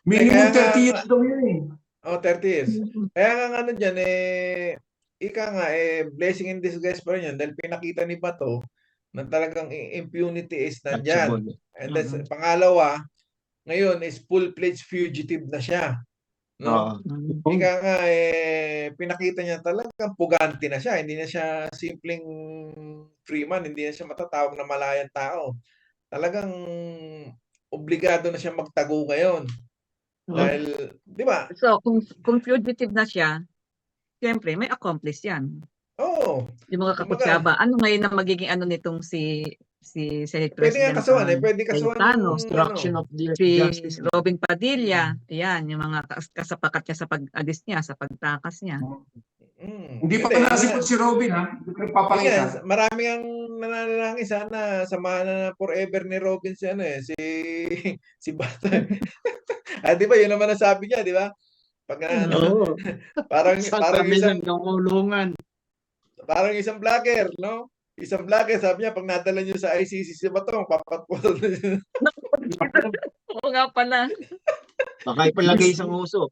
minimum Kaya 30 nga, years daw yun eh. 30 years. Kaya nga ano dyan, ika nga, blessing in disguise pa rin yan dahil pinakita ni Bato na talagang impunity is nandyan. Touchable. And then, pangalawa, ngayon is full-fledged fugitive na siya. No? Oo. Ika nga, pinakita niya talagang pugante na siya. Hindi na siya simpleng freeman. Hindi na siya matatawag na malayang tao. Talagang obligado na siya magtago ngayon. Dahil, di ba? So, kung fugitive na siya, siyempre, may accomplice yan. Oo. Yung mga Kumbaga, kakutsaba. Ano ngayon na magiging ano nitong si Senate pwede nga President kasuhan pwede kasuhan Cayetano, yung Obstruction ano. of the si justice. Robin Padilla, ayan, yung mga kasapakat niya sa pag-alis niya, sa pagtakas niya. Hindi pa nasipot si Robin ha. Hindi pa nagpapakita. Marami ang nananalangin sana samahan na forever ni Robin si si Bato. Di ba yun naman ang sabi niya, di ba? Pag Oo. parang Sa parang tabi isang ng kulungan. parang isang vlogger, no? Isang vlogger sabi niya pag nadala niyo sa ICC si Bato, papatputol na siya. Oo nga pala. Baka ipalagay sa nguso.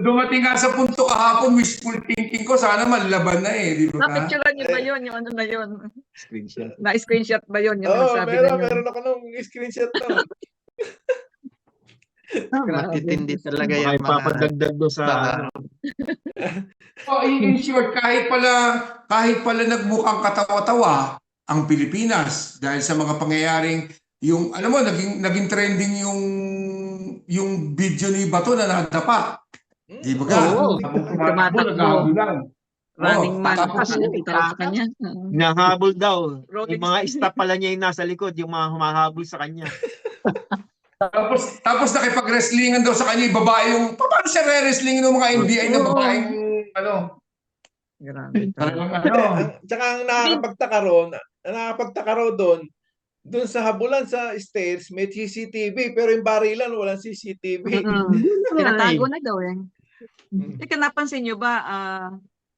Dumating nga sa punto kahapon, wishful thinking ko, sana manlaban na di ba? Napicturean niyo ba yun? Yung ano na yun? Screenshot. Na-screenshot ba yun? Yung Oo, nagsabi na yun? meron ako nung screenshot nun. Matitindi talaga Baka yung mga ipapadagdag doon sa In short, kahit pala nagmukhang katawa-tawa ang Pilipinas dahil sa mga pangyayaring yung alam mo naging trending yung video ni Bato na nadapa. Di ba ka? Oo. Habang tumatakbo, Tumatakbo. naghahabulan. Running man. tapos Kasi tawag sa kanya. nahabol daw. Rolling Yung mga staff pala niya yung nasa likod, yung mga humahabol sa kanya. Tapos nakipag-wrestlingan daw sa kanya yung babae yung paano siya re-wrestlingin ng mga NBI na babaeng Grabe. talagang Tsaka ang nakakapagtaka raw doon sa habulan sa stairs, may CCTV, pero yung barilan, walang CCTV. Tinatago na daw Teka, napansin nyo ba,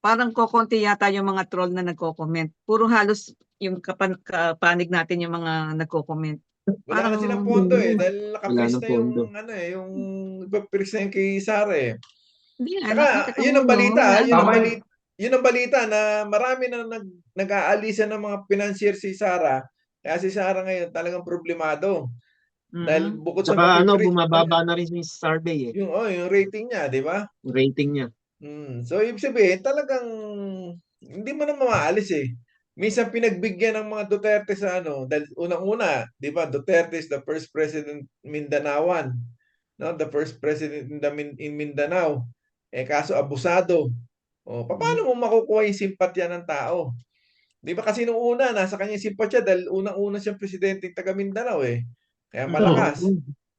parang kokonti yata yung mga troll na nagko-comment. Puro halos yung kapanig natin yung mga nagko-comment. Wala na Parang- silang pondo dahil nakapris Wala na ng yung pondo. yung ipapris na yung kay Sara Hindi nga, Saka, nakita yun mo, ang balita, no? yun ang balita na marami na nag-aalisan ng mga financier si Sara. Kaya si Sara ngayon talagang problemado. Dahil bukod sa Saka mapipris, bumababa na rin yung survey yung rating niya, di ba? Yung rating niya. So, ibig sabihin, talagang hindi mo na mamaalis Minsan pinagbigyan ng mga Duterte sa dahil unang-una, di ba, Duterte is the first president Mindanaoan. No? The first president in Mindanao. Kaso abusado. Paano mo makukuha yung simpatya ng tao? Di ba kasi nung una, nasa kanya yung simpatya dahil unang-una siyang presidente ng taga Mindanao Kaya malakas.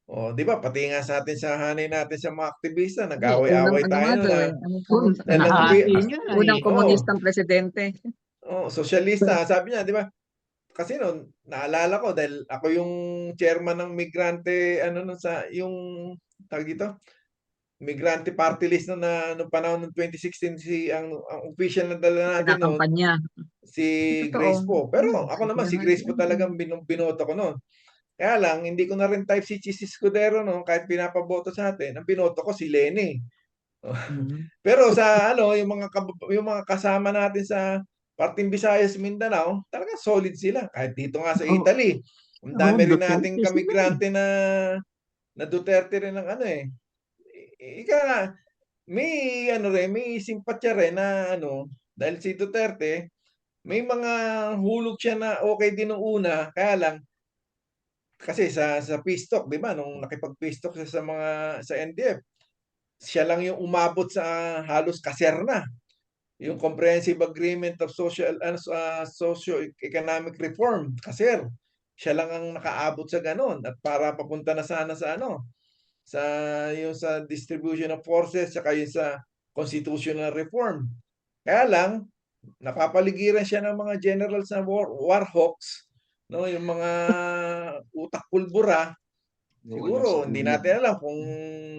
Di ba? Pati nga sa atin, sa hanay natin sa mga aktivista, nag-away-away tayo na. Unang komunistang presidente. Sosyalista. Sabi niya, di ba? Kasi noon, naalala ko dahil ako yung chairman ng migrante, yung tawag dito, migrante party list noong panahon ng 2016 ang official na dala natin noon si Grace po. Pero ako naman si Grace po talagang binoto ko noon. Kaya lang hindi ko na rin type si Chis Escudero noon kahit pinapaboto sa atin. Ang binoto ko si Lenny. Pero sa yung mga kasama natin sa Parting Visayas, Mindanao, talagang solid sila. Kahit dito nga sa Italy. Ang dami rin nating kamigrante na Duterte rin ng Ika nga, may may simpatya rin na dahil si Duterte, may mga hulog siya na okay din nung una, kaya lang kasi sa peace talk, di ba, nung nakipag-peace talk siya sa NDF, siya lang yung umabot sa halos kaserna. Yung Comprehensive Agreement of Socio-Economic Reform, kaser. Siya lang ang nakaabot sa ganon at para papunta na sana sa sa distribution of forces saka yung sa constitutional reform. Kaya lang napapaligiran siya ng mga generals na war hawks, yung mga utak pulbura Siguro, hindi natin alam kung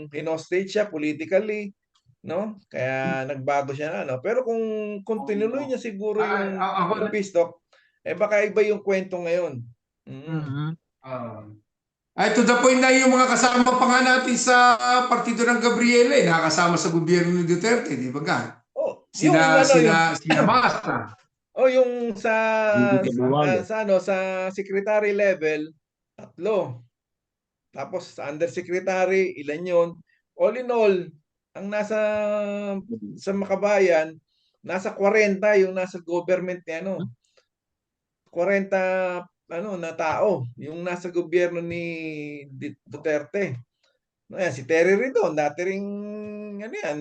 hinostage siya politically, no? Kaya nagbago siya na, no? Pero kung tinuloy niya siguro yung peace talk, baka iba yung kwento ngayon. Mhm. Ay, to the point na yung mga kasama pa nga natin sa partido ng Gabriela, nakakasama sa gobyerno ni Duterte, di ba ga? Oh, yung ano, Sina Masa. yung sa Hindi kabuwalo. sa secretary level, 3. Tapos sa undersecretary, ilan yun? All in all, ang nasa sa Makabayan, nasa 40 yung nasa government ni 40 na tao yung nasa gobyerno ni Duterte. No, yan, si Terry Ridon, dati ring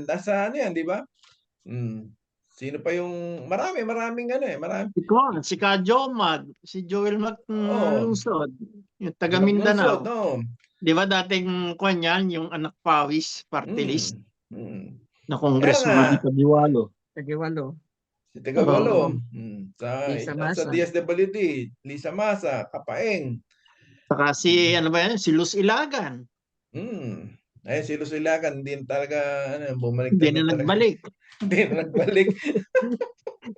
nasa di ba? Sino pa yung maraming marami. Si Kajomad, si Joel Lungsod, yung taga Lungsod, Mindanao. no? Di ba dating kwan yan, yung anak Pawis, party list na Kaya congressman. nga, Kabiwalo. Tagiwalo. si Tagawalo, Lisa sa Masa. DSWD, Lisa Masa, Kapaeng. Saka ano ba yan, si Luz Ilagan. Ayun, si Luz Ilagan, hindi na talaga bumalik. Hindi na nagbalik. Hindi na nagbalik.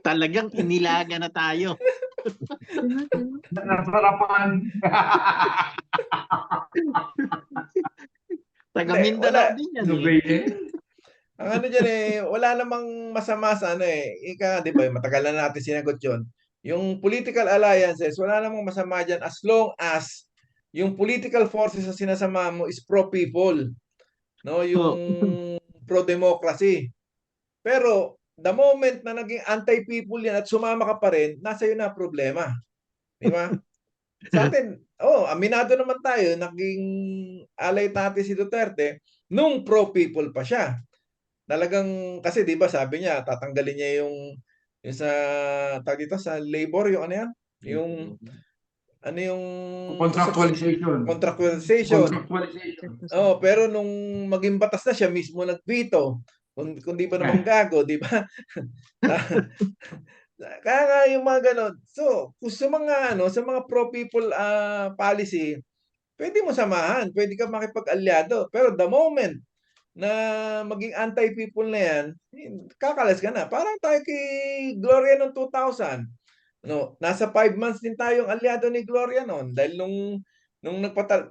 Talagang inilaga na tayo. Nasarapan. Taga Hindi, Mindanao wala. din yan. Ano ba yun? Ang dyan wala namang masama sa di ba, matagal na natin sinagot yun. Yung political alliances, wala namang masama dyan as long as yung political forces na sinasama mo is pro-people. No, yung pro-democracy. Pero the moment na naging anti-people yan at sumama ka pa rin, nasa iyo na problema. Di ba? Sa atin, aminado naman tayo, naging alay natin si Duterte nung pro-people pa siya. Talagang, kasi di ba sabi niya, tatanggalin niya yung sa, sa labor, yung yan? Yung Contractualization. Pero nung maging batas na siya mismo nag-veto. Kung di ba naman gago, di ba? Kaya nga yung mga ganon. So, kung sa mga pro-people policy, pwede mo samahan, pwede ka makipag-alyado. Pero the moment na maging anti-people na yan, kakalas ka na. Parang tayo kay Gloria noong 2000. Nasa 5 months din tayong alyado ni Gloria noon. Dahil nung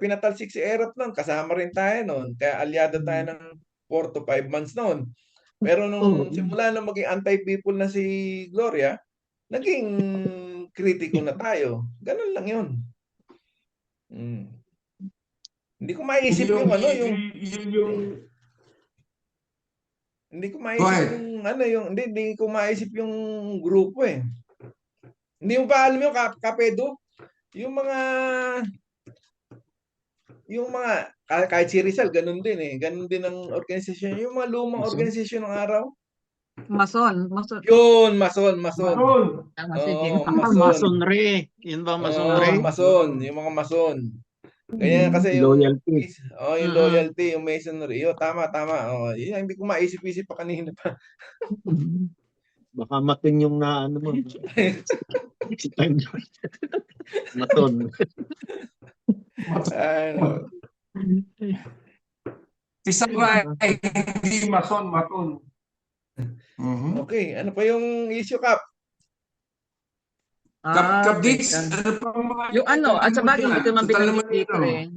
pinatalsik si Erap noon, kasama rin tayo noon. Kaya alyado tayo ng 4 to 5 months noon. Pero nung simula na maging anti-people na si Gloria, naging kritiko na tayo. Ganun lang yun. Hindi ko maiisip hindi ko maisip yung grupo eh. Hindi mo pa alam yung Kapedo? Yung mga kahit si Rizal, ganun din eh. Ganun din ang organisasyon. Yung mga lumang organisasyon ng araw. Mason. Yun, Mason. Sige. Masonry. Yun ba Masonry? Mason. Yung mga Mason. Kaya kasi yung Loyalty. yung loyalty, yung masonry. Tama. Yun, hindi ko maisip-isip pa kanina pa. Baka maton yung mo. Maton. Si Sara ay hindi maton. Okay, ano pa yung issue, Kap? Kap Dits, ano pa mga... Yung at sa bagay, hindi ko naman binanggit dito eh.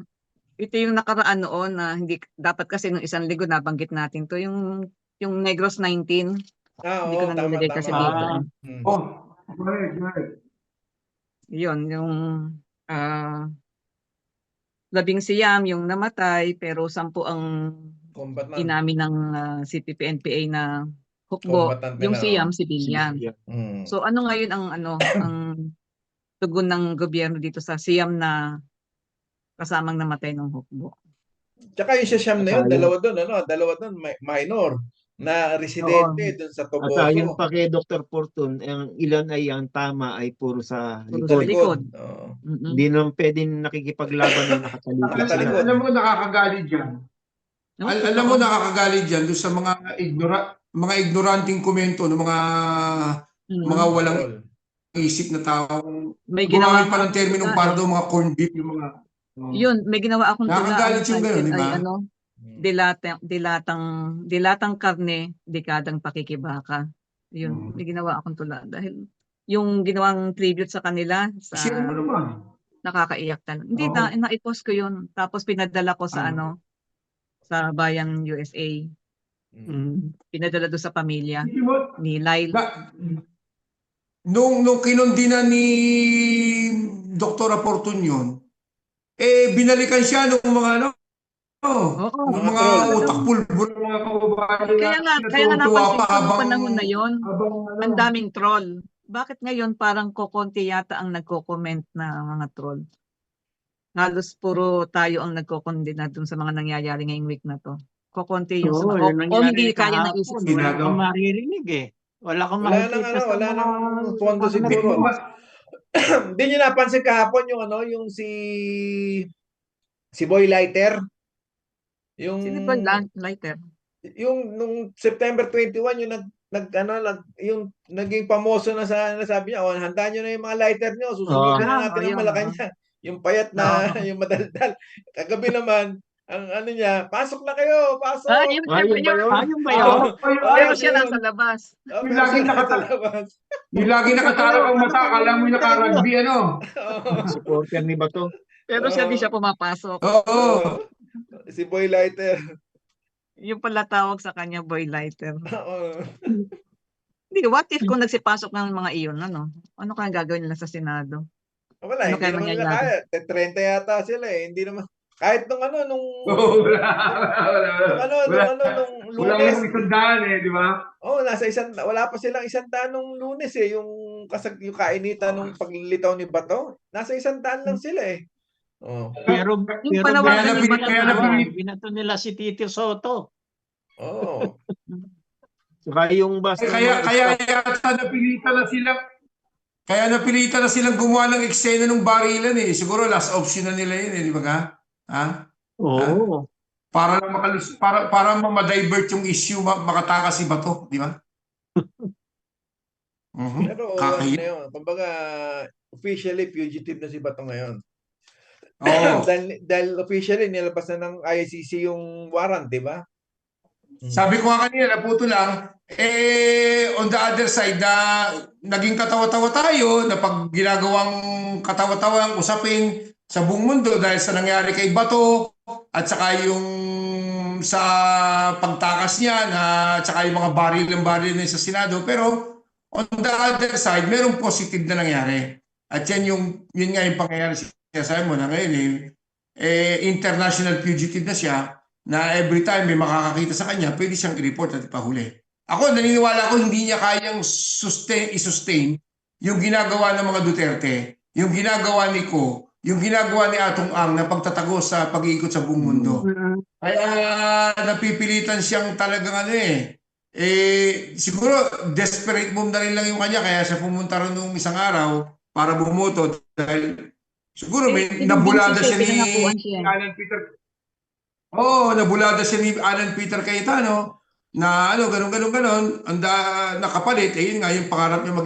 Ito yung nakaraan noon na hindi dapat kasi nung isang linggo nabanggit natin to yung Negros 19. Hindi ko na nilagay kasi dito. Go ahead. Yun, yung 10 siyam yung namatay pero 10 ang inamin ng CPP-NPA na hukbo, yung siyam civilian. So ano ngayon ang tugon ng gobyerno dito sa siyam na kasamang namatay ng hukbo? Tsaka yung siyam na yun, dalawa doon minor na residente doon sa Toboso. At yung pa kay Dr. Fortun, ang ilan ay ang tama ay puro sa likod. Hindi naman pwedeng nakikipaglaban na nakatalikod. Alam mo nakakagalit dyan. Alam mo nakakagalit dyan doon sa mga ignoranting komento ng mga walang isip na tao. May ginawa pa ng terminong para daw mga corn beef yung mga Yun, may ginawa akong tula. Nakakagalit Ang yung gano'n, title di ay ba? ano, dilatang karne, dekadang pakikibaka. Yun, may ginawa akong tula. Dahil yung ginawang tribute sa kanila, Share mo sa naman. nakakaiyak talaga. Hindi, Oo. na-post ko yun. Tapos pinadala ko sa Ah. sa Bayan USA. Pinadala doon sa pamilya Hindi mo, ni Lyle. nung kinundina ni Dr. Aportun yun, binalikan siya nung mga ano, Oo, nung Mga mga troll. utak pulbul ng mga kababayan Kaya nga tuwa napansin pa ko nung habang panahon na yon, ano. ang daming troll. Bakit ngayon parang kokonti yata ang nagko-comment na mga troll? Halos puro tayo ang nagkokondena dun sa mga nangyayari ngayong week na to. Kokonti yung Oo, o yun nangyari hindi kaya ng isip kahapon. nila. Wala kang maririnig eh. Wala kang Wala nang makikita sa wala mga nang pondo mga siguro. nagpo-post. Hindi niyo napansin kahapon yung yung si Boy Lighter, yung Sino ba lighter? nung September 21 yung yung naging pamoso na sabi niya, handa niyo na yung mga lighter niyo, susunugin na natin ang Yun, Malacanang. Yung payat na, yung madaldal. Kagabi naman, ang ano niya, pasok na kayo, pasok. Yun, Ayun ba yun? Ayun ba yun? pero siya lang sa labas. Yung Pero lagi siya nasa nakata- labas. Yung lagi nakatarang ang mata, akala mo yung naka-rugby, ano? Supporter ni Bato. Pero siya di siya pumapasok. Oo. Si Boy Lighter. Yung pala tawag sa kanya boy lighter. Oo. Hindi, what if kung nagsipasok ng mga iyon, ano? Ano kaya gagawin nila sa Senado? Wala, Ano hindi kaya naman nila mangyayari? kaya. 30 yata sila eh. Hindi naman. Kahit nung nung Wala Lunes. yung isang daan di ba? Wala pa silang 100 nung Lunes eh. Yung kainitan nung paglilitaw ni Bato. Nasa 100 lang sila eh. Oh. Pero Yung panawagan ni Bato binato nila si Tito Soto. Oh. Saka yung bus ng Kaya mga yata napilitan na silang gumawa ng eksena ng barilan eh. Siguro last option na nila yun di ba ka? Ha? Oo. Para lang para ma-divert yung issue, makatakas si Bato, di ba? Pero ano na yun. Kumbaga, officially fugitive na si Bato ngayon. Oo. dahil officially nilabas na ng ICC yung warrant, di ba? Sabi ko nga kanina, naputo lang, on the other side, naging katawa-tawa tayo na pag ginagawang katawa-tawa ang usapin sa buong mundo dahil sa nangyari kay Bato at saka yung sa pagtakas niya at saka yung mga baril niya sa Senado. Pero on the other side, merong positive na nangyari. At yun nga yung pangyayari sabi mo na ngayon international fugitive na siya, na every time may makakakita sa kanya, pwede siyang i-report at ipahuli. Ako, naniniwala ako hindi niya kayang i-sustain yung ginagawa ng mga Duterte, yung ginagawa ni Ko, yung ginagawa ni Atong Ang na pagtatago sa pag-iikot sa buong mundo. Kaya napipilitan siyang talagang siguro desperate move na rin lang yung kanya, kaya siya pumunta rin nung isang araw para bumoto dahil siguro may nabulada siya ni Alan Peter. Oo, nabulada siya ni Alan Peter Cayetano na ganon. Nakapalit, yun nga yung pangarap niya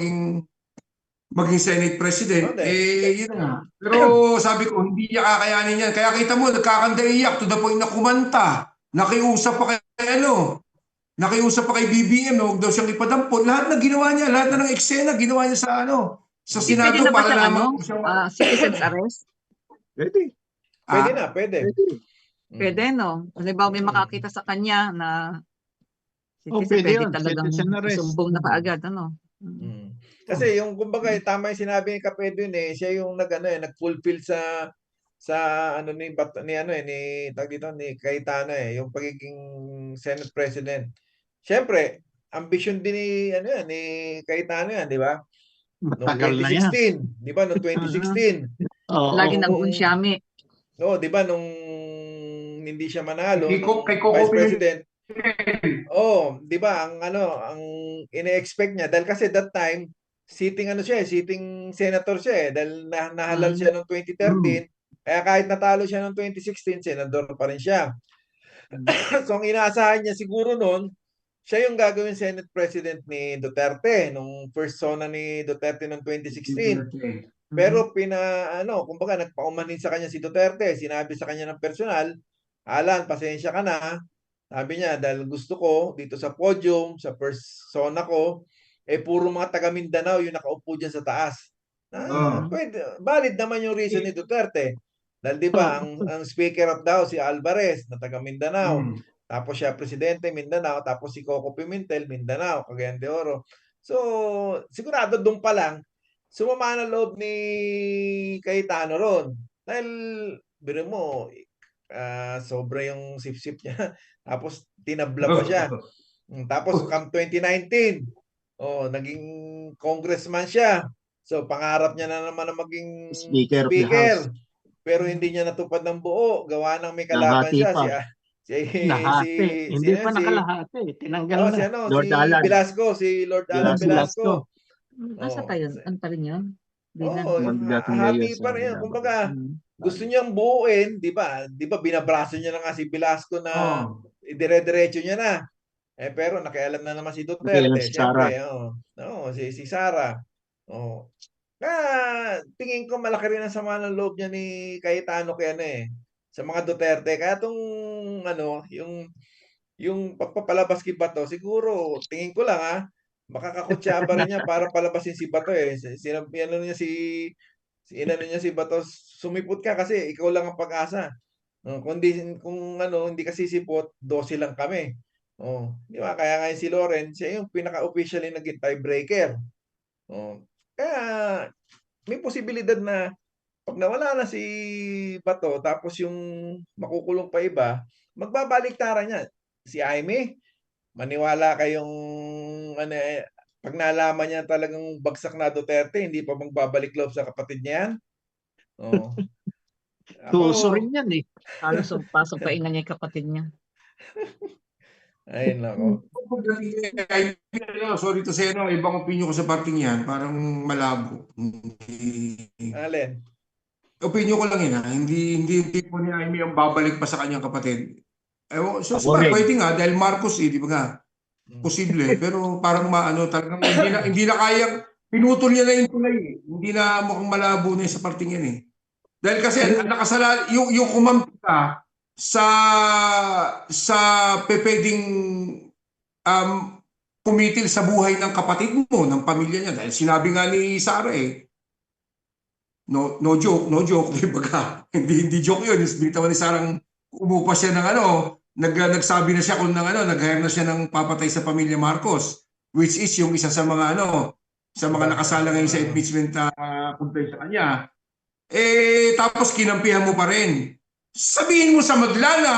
maging Senate President. Yun nga. Pero sabi ko, hindi niya kakayanin yan. Kaya kita mo, nagkakandaiyak to the point na kumanta. Nakiusap pa kay BBM, huwag daw siyang ipadampot. Lahat na ginawa niya, lahat na ng eksena ginawa niya sa Senado Pwede na ba para siyang lamang citizen's arrest? Pwede. Pwede na, pwede. Pwede, no? Halimbawa may makakita sa kanya na Pwede pwede yun. talagang Citizen arrest. isumbong na kaagad, ano? Kasi yung kumbaga tama yung sinabi ni Kapedwin siya yung nag-fulfill sa ni Cayetano yung pagiging Senate President. Siyempre, ambition din ni Cayetano yan, di ba? Noong Matagal na yan. 2016, di ba? Noong 2016. Lagi nag-uunsyami. No, di ba nung hindi siya manalo Kay Coco Vice President. Di ba ang ine-expect niya dahil kasi that time sitting senator siya dahil nahalal siya noong 2013 kaya kahit natalo siya noong 2016 senador pa rin siya. So ang inaasahan niya siguro noon siya yung gagawin Senate President ni Duterte nung first zona ni Duterte noong 2016. Pero kumbaga nagpaumanhin sa kanya si Duterte, sinabi sa kanya ng personal, Alan, pasensya ka na. Sabi niya, dahil gusto ko dito sa podium, sa persona ko, puro mga taga Mindanao yung nakaupo dyan sa taas. Pwede, valid naman yung reason ni Duterte. Dahil di ba, ang speaker of daw si Alvarez na taga Mindanao. Tapos siya presidente Mindanao, tapos si Coco Pimentel Mindanao, Cagayan de Oro. So, sigurado doon pa lang sumama na loob ni Cayetano ron. Dahil, biro mo, sobra yung sip-sip niya. Tapos, tinabla pa siya. Tapos, come 2019, naging congressman siya. So, pangarap niya na naman na maging Speaker of the House. Pero hindi niya natupad ng buo. Gawa ng may kalaban Nahati siya. pa. Lahati. Hindi pa nakalahati. Tinanggal na. Lord si Alan. Velasco, si Lord Alan Velasco. Asa pa yun? Ano pa rin yun? Hati pa rin yan. Kumbaga, gusto niyang buuin, di ba? Di ba binabraso niya na nga si Velasco na dire-diretso niya na. Pero nakialam na naman si Duterte. Nakialam si Sara. Siyempre, si Sara. Tingin ko malaki rin ang sama ng loob niya ni Cayetano sa mga Duterte. Kaya yung pagpapalabas kay Bato, siguro, tingin ko lang makakakutsaba rin niya para palabasin si Bato inano niya si Bato, sumipot ka kasi ikaw lang ang pag-asa. Hindi kasi sipot, 12 lang kami. Di ba? Kaya ngayon si Loren, siya yung pinaka-officially naging tiebreaker. Kaya may posibilidad na pag nawala na si Bato, tapos yung makukulong pa iba, magbabaliktaran niya. Si Jaime, maniwala kayong pag nalaman niya talagang bagsak na Duterte, hindi pa magbabalik loob sa kapatid niya yan. Tuso rin yan eh. Halos pasok pa ina niya yung kapatid niya. Ay, nako. Sorry to say, ibang opinion ko sa parting yan, parang malabo. Alin? Opinion ko lang yun hindi tipo ni Jaime ang babalik pa sa kanyang kapatid. Pwede nga, dahil Marcos di ba nga? Posible, pero parang talagang hindi na kayang, pinutol niya na yung tulay Hindi na mukhang malabo na sa parting yan Dahil kasi nakasala, yung kumampi ka sa pwedeng pumitil sa buhay ng kapatid mo, ng pamilya niya. Dahil sinabi nga ni Sara no joke, di ba ka? Hindi joke yun. Binitawan ni Sarang umupa siya ng nagsabi na siya kung nag-hire na siya ng papatay sa pamilya Marcos, which is yung isa sa mga sa mga nakasala ngayon sa impeachment complaint sa kanya. Tapos kinampihan mo pa rin. Sabihin mo sa Madla na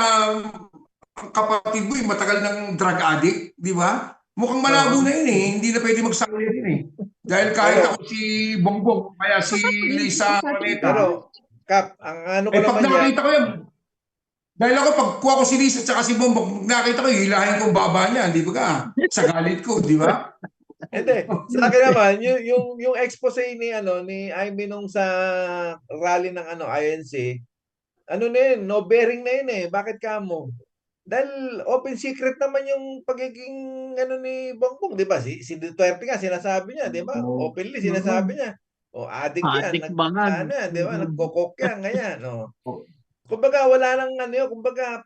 ang kapatid mo matagal ng drug addict, di ba? Mukhang malabo na yun Hindi na pwede magsama yun Dahil kahit ako si Bongbong, kaya si Lisa Juaneta. Pero, Kap, ang ko pag naman nakita ko yan, dahil ako pagkuha ko si Lisa at si Bongbong, nakita ko hilahin kong baba niya, di ba ka? Sa galit ko, di ba? Hindi. Sa akin naman, yung expose ni Jaime nung sa rally ng INC, na yun, no bearing na yun Bakit ka mo? Dahil open secret naman yung pagiging ni Bongbong, di ba? Si Duterte nga, sinasabi niya, di ba? Openly, sinasabi niya. Addict yan. Addict ba nga? Di ba? Nagkokok yan, ganyan. Kumbaga, wala nang kumbaga,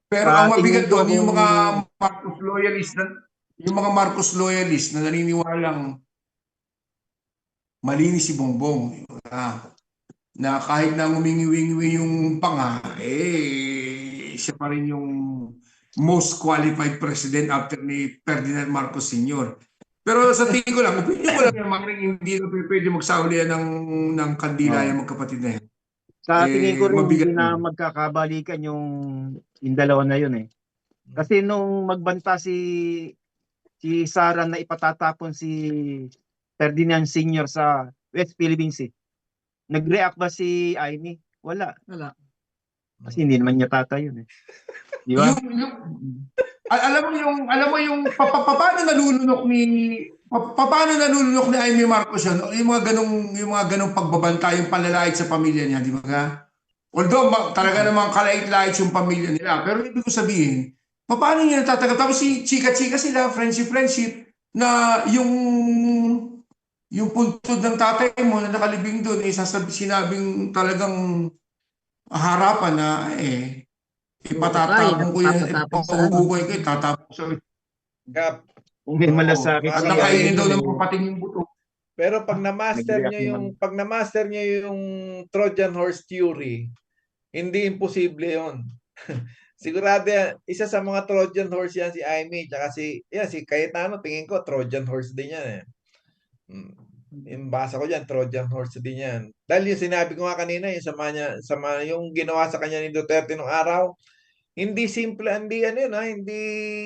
pero ang mabigat doon, yung mga Marcos loyalist na naniniwalang malinis si Bongbong. Na kahit na umingi-wingi yung panga, siya pa rin yung most qualified president after ni Ferdinand Marcos Sr. Pero sa tingin ko lang, opinion ko lang yung hindi na pwede magsaulian ng kandila yung magkapatid na yan. Sa tingin ko rin mabigat hindi na yun. magkakabalikan yung dalawa na yun Kasi nung magbanta si Sara na ipatatapon si Ferdinand Sr. sa West Philippine Sea, nag-react ba si Jaime? Wala. Kasi hindi naman niya tatay yun Di ba? Alam mo yung paano nalulunok ni Jaime Marcos yun? Yung mga ganong pagbabanta, yung panlalait sa pamilya niya, di ba ka? Although talaga namang kalait-lait yung pamilya nila, pero ibig ko sabihin, paano niya natatagal? Tapos si chika-chika sila, friendship, na yung puntod ng tatay mo na nakalibing doon, sinabing talagang harapan na ipatatapon ko yan, Papatapon sa ano. ipahuhukay ko, itatapon sa Gap. May Oo, malasakit at Maria, nakainin daw yun. ng papating yung buto. Pero pag na-master Nag-react nyo yung naman. pag na-master nyo yung Trojan horse theory, hindi imposible 'yon. Sigurado yan, isa sa mga Trojan horse yan si Aimee, tsaka si Cayetano, tingin ko Trojan horse din yan eh. Yung basa ko diyan, Trojan horse din yan. Dahil yung sinabi ko nga kanina, yung yung ginawa sa kanya ni Duterte nung araw, hindi simple, hindi ano yun ha, hindi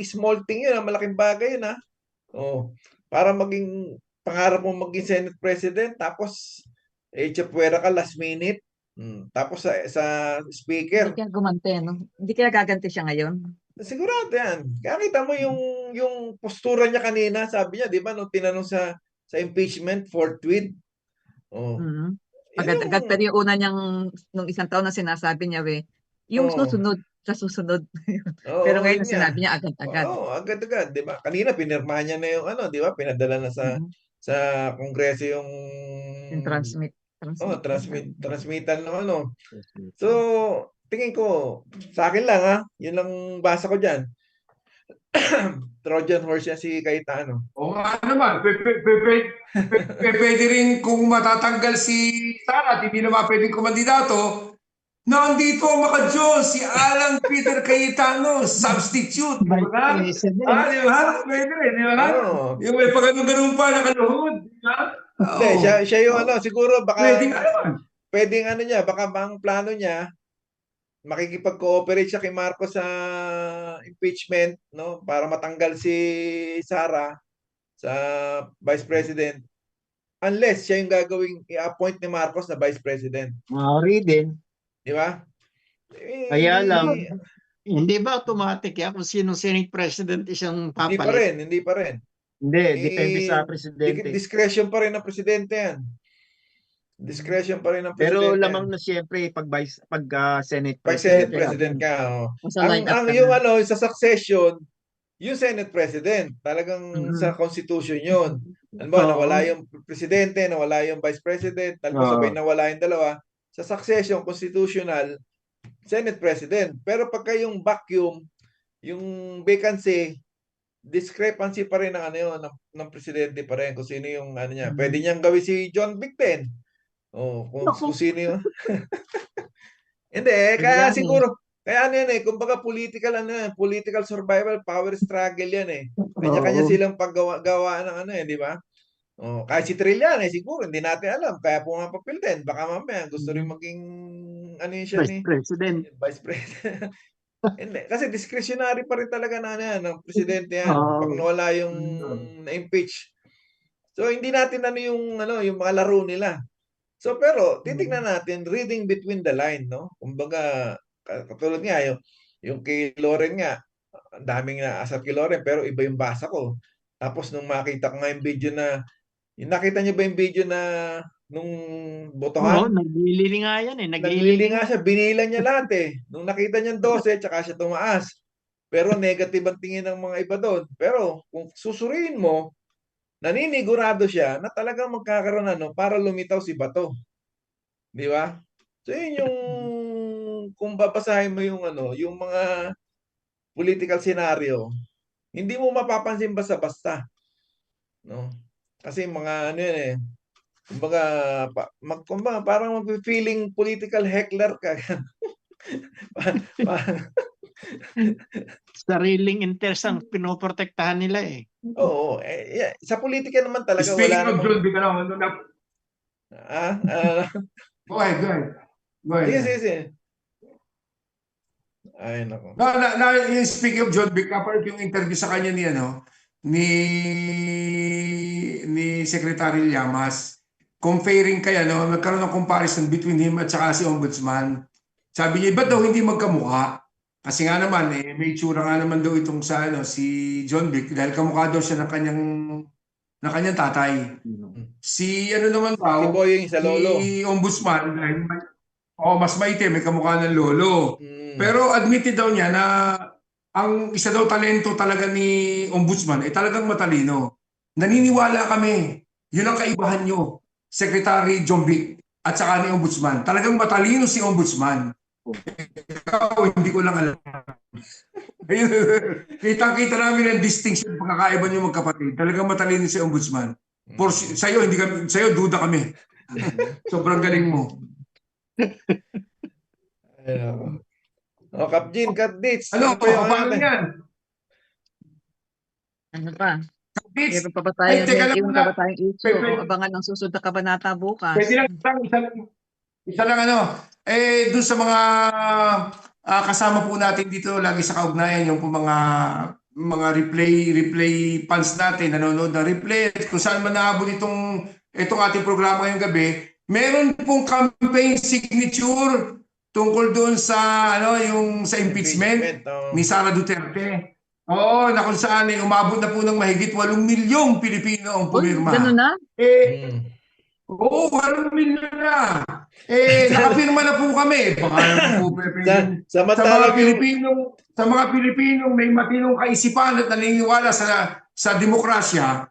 small thing yun ha, malaking bagay yun ha. Oh, para pangarap mo maging Senate President, tapos tsapwera ka last minute. Tapos sa speaker, Hindi kaya gumante, no? Hindi kaya gaganti siya ngayon. sigurado yan. Kaya kita mo yung postura niya kanina, sabi niya, di ba, nung tinanong sa impeachment, forthwith. Oh, Mhm. yun Agad-agad. yung, Pero yung una niyang, nung isang taon na sinasabi niya, yung oh, susunod, sa susunod. Pero oo, ngayon yun nga. sinabi niya agad-agad. Oo, agad-agad, di ba? Kanina pinirmahan niya na yung ano, di ba? Pinadala na Mhm. sa Kongreso yung Yung transmittal ng ano. So, tingin ko, sa akin lang ha, yun lang basa ko dyan. Trojan horse yan si Cayetano. Oo nga naman, pwede rin kung matatanggal si Sara at hindi naman pwedeng kumandidato, nandito ang maka-Diyos, si Alan Peter Cayetano, substitute, di Vice ba? President. Di ba? Pwede rin, di ba? Oo. Yung may pagano-ganun pa, nakaluhod, di ba? Hindi, siya yung ano, siguro Pwede baka, nga naman. pwedeng ano niya, baka ang plano niya, makikipag-cooperate siya kay Marcos sa impeachment, no? Para matanggal si Sara sa Vice President. Unless siya yung gagawing i-appoint ni Marcos na Vice President. Maaari din. Di ba? Kaya lang, Hindi ba automatic yan kung sino Senate President isang Hindi pa papalit? rin, hindi pa rin. hindi, depende sa presidente. Discretion pa rin ng presidente yan. Discretion pa rin ng Pero presidente lamang yan. na siyempre pag Senate Pag President. Senate President ka, oh. Sa line up ka Yung na. ano, sa succession, yung Senate President, talagang Mhm. sa Constitution yun. Ano ba, Oo. nawala yung presidente, nawala yung vice president, tapos sabay nawala yung dalawa. Sa succession, constitutional, Senate President. Pero pagka yung vacuum, yung vacancy, discrepancy pa rin ng ano yun, ng presidente pa rin kung sino yung ano niya. Pwede niyang gawin si John Vic din. Oh, kung sino yun. Hindi, kaya Kailangan. siguro, kaya ano yan eh, kumbaga political survival, power struggle yan eh. Kanya-kanya Oo. silang paggawa ng ano eh, di ba? Oh, kahit si Trillian eh, siguro hindi natin alam, kaya pumapapil din. Baka mamaya gusto rin maging ano yun siya Vice President. Vice President. Hindi, kasi discretionary pa rin talaga na ano yan, ng presidente yan. Pag nawala yung na-impeach. So hindi natin yung mga laro nila. So pero titingnan natin reading between the line, no? Kumbaga katulad nga yung kay Loren nga, ang daming naasar kay Loren pero iba yung basa ko. Tapos nung makita ko nga yung video nakita niyo ba yung video na nung Oo, botohan? naglilili nga yan eh. Naglili nga siya, binilan niya lahat eh. Nung nakita niya 12, tsaka siya tumaas. Pero negative ang tingin ng mga iba doon. Pero kung susuriin mo, naninigurado siya na talagang magkakaroon para lumitaw si Bato. Di ba? So yun yung kung babasahin mo yung mga political scenario, hindi mo mapapansin basta-basta. No? Kasi mga ano yan eh, kumbaga parang mag-feeling political heckler ka. Sariling interest ang pinoprotektahan nila eh. Oo, sa politika naman talaga Speaking wala of namang John Vic, go ahead. Sige. Ay, nako. Speaking of John Vic, kapag yung interview sa kanya ni Secretary Llamas, comparing kaya, nagkaroon ng comparison between him at saka si Ombudsman. Sabi niya, ba't daw hindi magkamukha? Kasi nga naman, may itsura nga naman daw itong si John Vic dahil kamukha daw siya ng kanyang tatay. Si ano naman daw, Si Boying sa lolo. si Ombudsman, dahil mas maitim, may kamukha ng lolo. Pero admitted daw niya na ang isa daw talento talaga ni Ombudsman ay talagang matalino. Naniniwala kami. Yun ang kaibahan nyo. Secretary Jombik at saka ni Ombudsman. Talagang matalino si Ombudsman. Ikaw, hindi ko lang alam. Kita-kita namin ang distinction pagkakaiba niyo magkapatid. Talagang matalino si Ombudsman. Sa'yo, hindi kami, sa'yo, duda kami. Sobrang galing mo. Ayun. O, Kapjin, Kapdits. Ano, pa yung paano natin? yan? Ano pa? Kapits, Meron pa ba ay, tayong, teka lang meron muna. pa ba tayong issue? Pepe. O abangan ng susunod na kabanata bukas? Pwede lang, isa lang ano, dun sa mga kasama po natin dito, lagi sa kaugnayan, yung po mga replay fans natin, nanonood ng replay, kung saan man naabot itong ating programa ngayong gabi, meron pong campaign signature tungkol doon sa yung sa impeachment oh. ni Sara Duterte. Oo, na kung saan umabot na po ng mahigit 8 milyong Pilipino ang Uy, pumirma. ganun na? Oo, 8 milyon na. Nakapirma na po kami. Baka naman po, sa mga Pilipinong may matinong kaisipan at naniniwala sa demokrasya,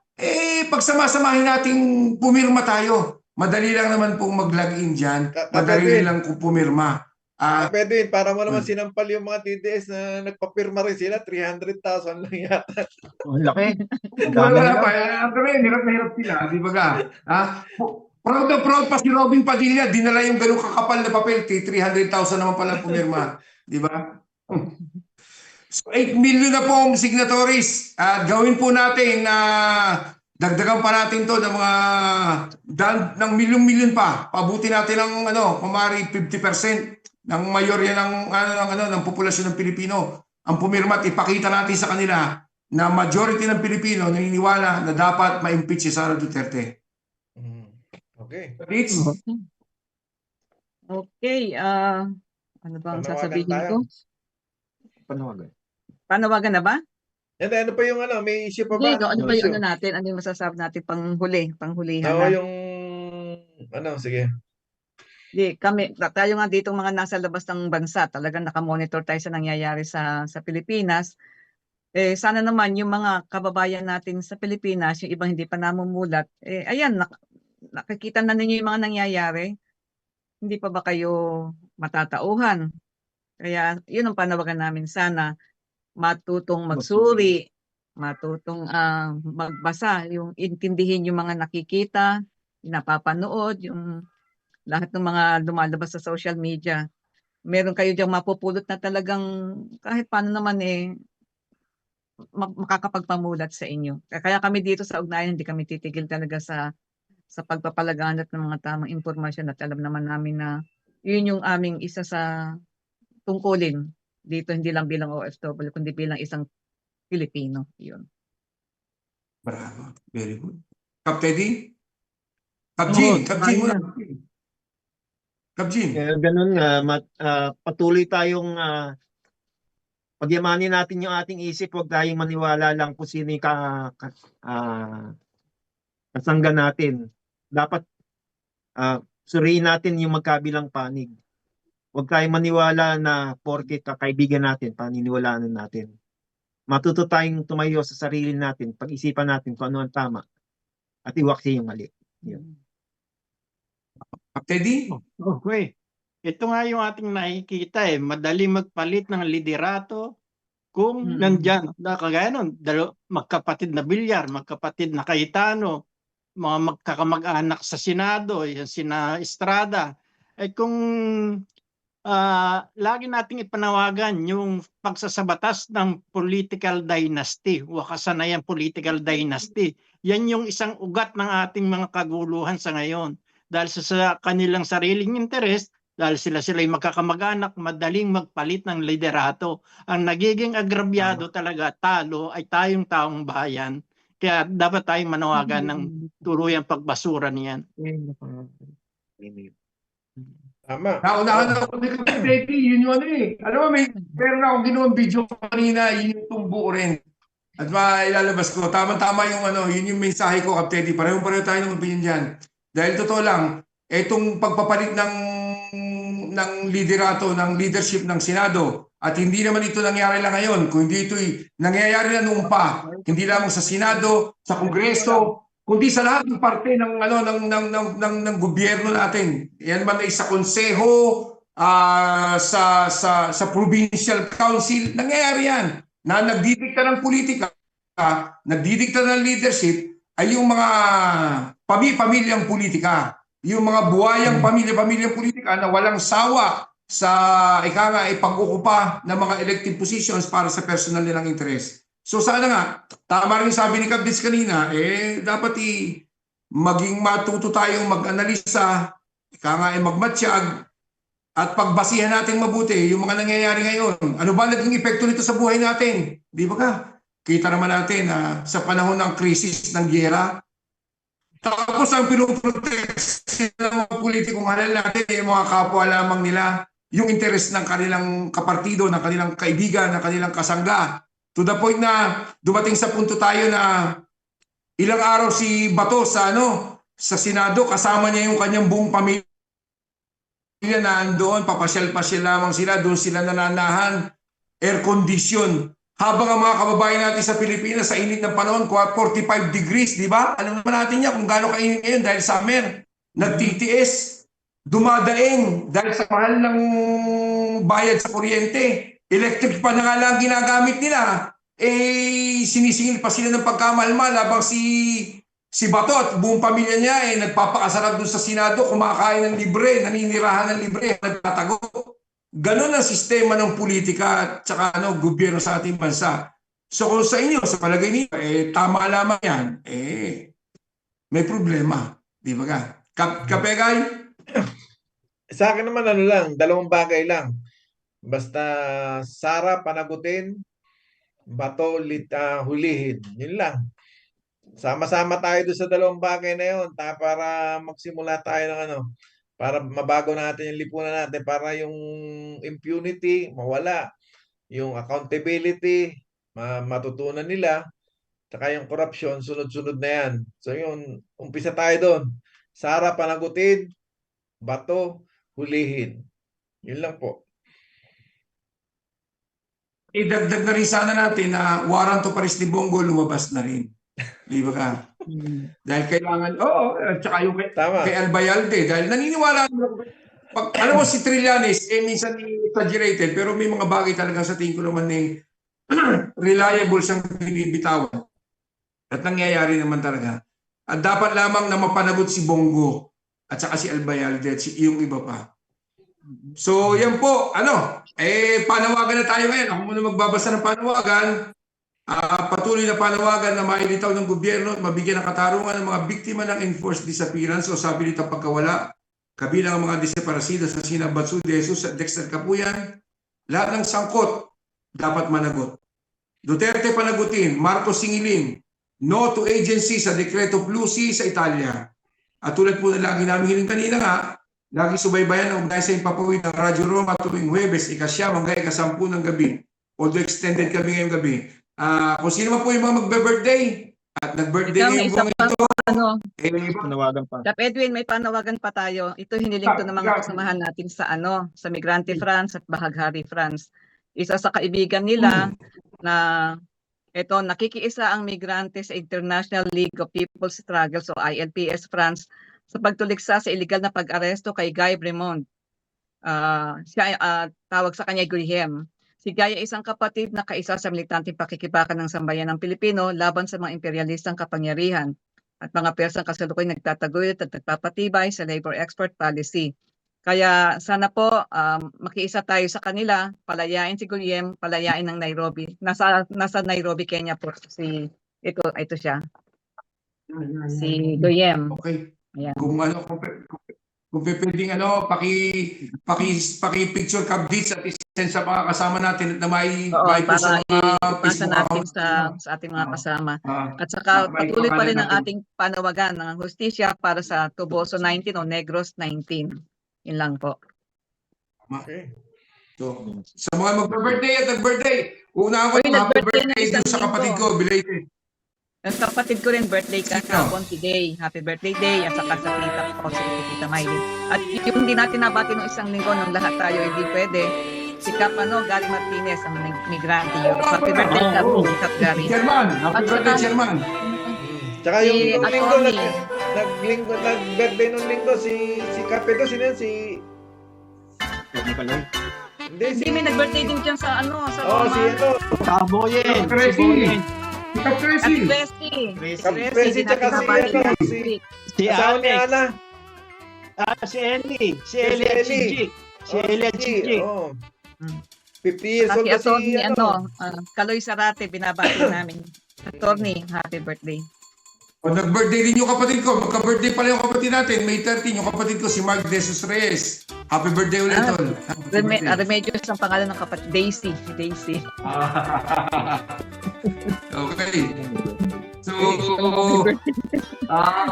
pagsamasamahin nating pumirma tayo. Madali lang naman pong mag-login dyan. Madali lang kung pumirma. Pwede, para mo naman sinampal yung mga TDS na nagpapirma rin sila, 300,000 lang yata. Ang laki. Wala pa. Hirap na hirap sila. Di ba ka? Proud na proud pa si Robin Padilla. Dinala yung ganung kakapal na papel. 300,000 naman pala pumirma. Di ba? So 8 million na po ang signatories. Gawin po natin na dagdagan pa natin to ng mga ng milyon-milyon pa. Pabuti natin ng kumari 50% ng mayorya ng populasyon ng Pilipino ang pumirma at ipakita natin sa kanila na majority ng Pilipino naniniwala na dapat ma-impeach si Sara Duterte. Okay. It's Okay, ano bang Panawagan sasabihin tayo. ko? Panawagan. Panawagan na ba? Ano pa yung may issue pa Hindi, ba? ano ba yung natin? Ano yung masasabi natin panghulihan Oo, na? yung sige. Di, tayo nga dito mga nasa labas ng bansa, talagang nakamonitor tayo sa nangyayari sa Pilipinas. Sana naman yung mga kababayan natin sa Pilipinas, yung ibang hindi pa namumulat, ayan, nakikita na ninyo yung mga nangyayari. Hindi pa ba kayo matatauhan? Kaya yun ang panawagan namin, sana matutong magsuri, matutong magbasa, yung intindihin yung mga nakikita, napapanood, yung lahat ng mga lumalabas sa social media. Meron kayo diyang mapupulot na talagang kahit paano naman makakapagpamulat sa inyo. Kaya kami dito sa Ugnayan, hindi kami titigil talaga sa pagpapalaganap ng mga tamang impormasyon at alam naman namin na yun yung aming isa sa tungkulin dito, hindi lang bilang OFW, kundi bilang isang Pilipino. Yun. bravo. Very good. Kaptedi? Kapjin mo na. Kapjin. Ganun nga, patuloy tayong pagyamanin natin yung ating isip, huwag tayong maniwala lang kung sino yung kasangga natin. Dapat suriin natin yung magkabilang panig. Huwag tayong maniwala na porket kaibigan natin, paniniwalaan natin. Matuto tayong tumayo sa sarili natin, pag-isipan natin kung ano ang tama at iwaksi yung mali. Yun. Kaptedi? Okay. Ito nga yung ating nakikita madali magpalit ng liderato kung nandyan, kagaya nun, magkapatid na Bilyar, magkapatid na Cayetano, mga magkakamag-anak sa Senado, yung sina Estrada. Kung lagi nating ipanawagan yung pagsasabatas ng political dynasty, wakasan na yan political dynasty. Yan yung isang ugat ng ating mga kaguluhan sa ngayon. Dahil sa kanilang sariling interes, dahil sila'y magkakamag-anak, madaling magpalit ng liderato. Ang nagiging agrabyado talaga, talo, ay tayong taong bayan. Kaya dapat tayong manawagan ng tuluyang pagbasura niyan. Tama. Naunahan ako ni Kaptedi, yun yung alam mo, meron akong ginawang video kanina, yun yung tumbo rin. At mailalabas ko, tama-tama yung yun yung mensahe ko, Kaptedi. Pareho-pareho tayo ng opinion dyan. Dahil totoo lang, itong pagpapalit ng liderato, ng leadership ng Senado At hindi naman ito nangyari lang ngayon, kundi ito'y nangyayari na noon pa. Hindi lamang sa Senado, sa Kongreso, kundi sa lahat ng parte ng ng gobyerno natin. Yan man ay sa konseho, sa provincial council, nangyayari yan. Na nagdidikta ng politika, nagdidikta ng leadership ay yung mga pamilyang politika. Yung mga buhayang pamilyang politika na walang sawa sa pag-ukupa ng mga elective positions para sa personal nilang interest. So sana nga, tama rin sabi ni Kabdits kanina, dapat maging matuto tayong mag-analisa, magmatsyag, at pagbasihan natin mabuti yung mga nangyayari ngayon. Ano ba naging epekto nito sa buhay natin? Di ba ka? Kita naman natin na sa panahon ng krisis ng giyera, tapos ang pinuprotect ng mga politikong halal natin, yung mga kapwa lamang nila, yung interest ng kanilang kapartido, ng kanilang kaibigan, ng kanilang kasangga. To the point na dumating sa punto tayo na ilang araw si Bato sa Senado, kasama niya yung kanyang buong pamilya na andoon, papasyal-pasyal lamang sila, doon sila nananahan, air condition. Habang ang mga kababayan natin sa Pilipinas sa init ng panahon, 45 degrees, di ba? Alam naman natin niya kung gaano kainit ngayon dahil summer. Nagtitiis, dumadaing dahil sa mahal ng bayad sa kuryente. Electric pa na nga lang ginagamit nila. Sinisingil pa sila ng pagkamalmal habang si Bato at buong pamilya niya nagpapakasarap doon sa Senado, kumakain ng libre, naninirahan ng libre, nagtatago. Ganon ang sistema ng politika at saka gobyerno sa ating bansa. So kung sa inyo, sa palagay niyo, tama lamang yan, may problema. Di ba ka? Kapegay? Sa akin naman dalawang bagay lang. Basta Sara panagutin, Bato hulihin. Yun lang. Sama-sama tayo doon sa dalawang bagay na yun para magsimula tayo ng para mabago natin yung lipunan natin, para yung impunity mawala, yung accountability matutunan nila, saka yung corruption sunod-sunod na yan. So yun, umpisa tayo doon. Sara panagutin, Bato hulihin. Yun lang po. Idagdag na rin sana natin na warrant of arrest ni Bongo lumabas na rin. Di ba ka? Dahil kailangan, at saka yung kay Albayalde, dahil naniniwala, alam mo si Trillanes, minsan exaggerated, pero may mga bagay talaga sa tingin ko naman reliable siyang binibitawan. At nangyayari naman talaga. At dapat lamang na mapanagot si Bongo at saka si Albayalde at yung iba pa. So yan po, panawagan na tayo ngayon. Ako muna magbabasa ng panawagan. Patuloy na panawagan na mailitaw ng gobyerno at mabigyan ng katarungan ng mga biktima ng enforced disappearance o sabi nito pagkawala, kabilang ang mga desaparecido sa Sina Batsu de Jesus at Dexter Kapuyan. Lahat ng sangkot dapat managot. Duterte panagutin, Marcos singilin, no to agency sa Dekreto Plusi sa Italia. At tulad po na lagi namin hiling kanina nga, lagi subaybayan ang ugnayan sa impapawid ng Radyo Roma tuwing Huwebes, ika-9 hanggang ika-10 ng gabi. Although extended kami ngayong gabi. Kung sino man po yung mga magbe-birthday at nag-birthday ngayong buong ito, Panawagan pa. Kap Edwin, may panawagan pa tayo. Ito hiniling to ng mga kasamahan natin sa Migrante France at Bahaghari France. Isa sa kaibigan nila na nakikiisa ang migrante sa International League of People's Struggles o ILPS France sa pagtuliksa sa illegal na pag-aresto kay Guy Bremond. Siya tawag sa kanya Guilhem. Si Guy ay isang kapatid na kaisa sa militanteng pakikipakan ng sambayan ng Pilipino laban sa mga imperialistang kapangyarihan at mga persang kasalukuyang nagtataguyod at nagpapatibay sa labor export policy. Kaya sana po makiisa tayo sa kanila, palayain si Guilhem, palayain ng Nairobi. Nasa Nairobi, Kenya po ito siya. Si Guilhem. Okay. Ayan. Kung pwedeng paki-picture Kabdits at isend sa mga kasama natin na may para ipasa natin sa ating mga kasama. At saka patuloy pa rin ang ating panawagan ng hustisya para sa Tuboso 19 o Negros 19. Yun lang po. Okay. So, sa mga mag-birthday at nag-birthday, una ako happy nag-birthday na birthday isang sa kapatid ko, belated. Ang kapatid ko rin, birthday kahapon today. Happy birthday day. At saka sa tita ko, si Tita Maylin. At yung hindi natin nabati ng isang linggo nung lahat tayo hindi pwede. Si Kap, Gary Martinez, ang migrante yun. Happy birthday, Kap, Oo. Kap Gary. Chairman, happy At birthday, saka- Chairman. Tsaka yung Si nung linggo, Atty. nag-birthday nung linggo, si Kape to, sino yan? Hindi, Hindi, may nag-birthday din dyan sa sa Oh, Roma. si ito. Kaboyen, si Tracy. Boyen, Ikaw, At Tracy. Tracy. Tracy, tsaka si si Asawa ni Alex, Ana. si Ellie, si Oh, Ellie at si si Ellie. G. Si Ellie at si G. Oh. Hmm. 50 years At old si na si Atty. Kaloy Sarate, binabati namin. Attorney, happy birthday. O, nag-birthday din yung kapatid ko. Magka-birthday pala yung kapatid natin. May 13, yung kapatid ko, si Mark Jesus Reyes. Happy birthday ulit, Tol. Happy birthday. Remedios ang pangalan ng kapatid. Daisy. Daisy. Okay. So,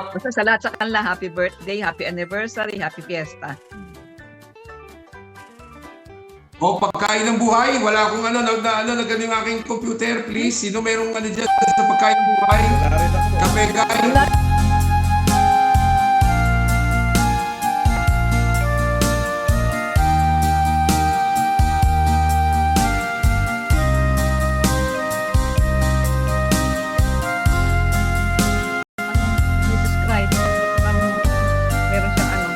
Basta sa lahat sa kanila, happy birthday, happy anniversary, happy fiesta. pagkain ng buhay. Wala akong nagano yung aking computer, please. Sino merong dyan sa pagkain ng buhay? Wala rin ako. Kape, guys. Jesus Christ. Meron siyang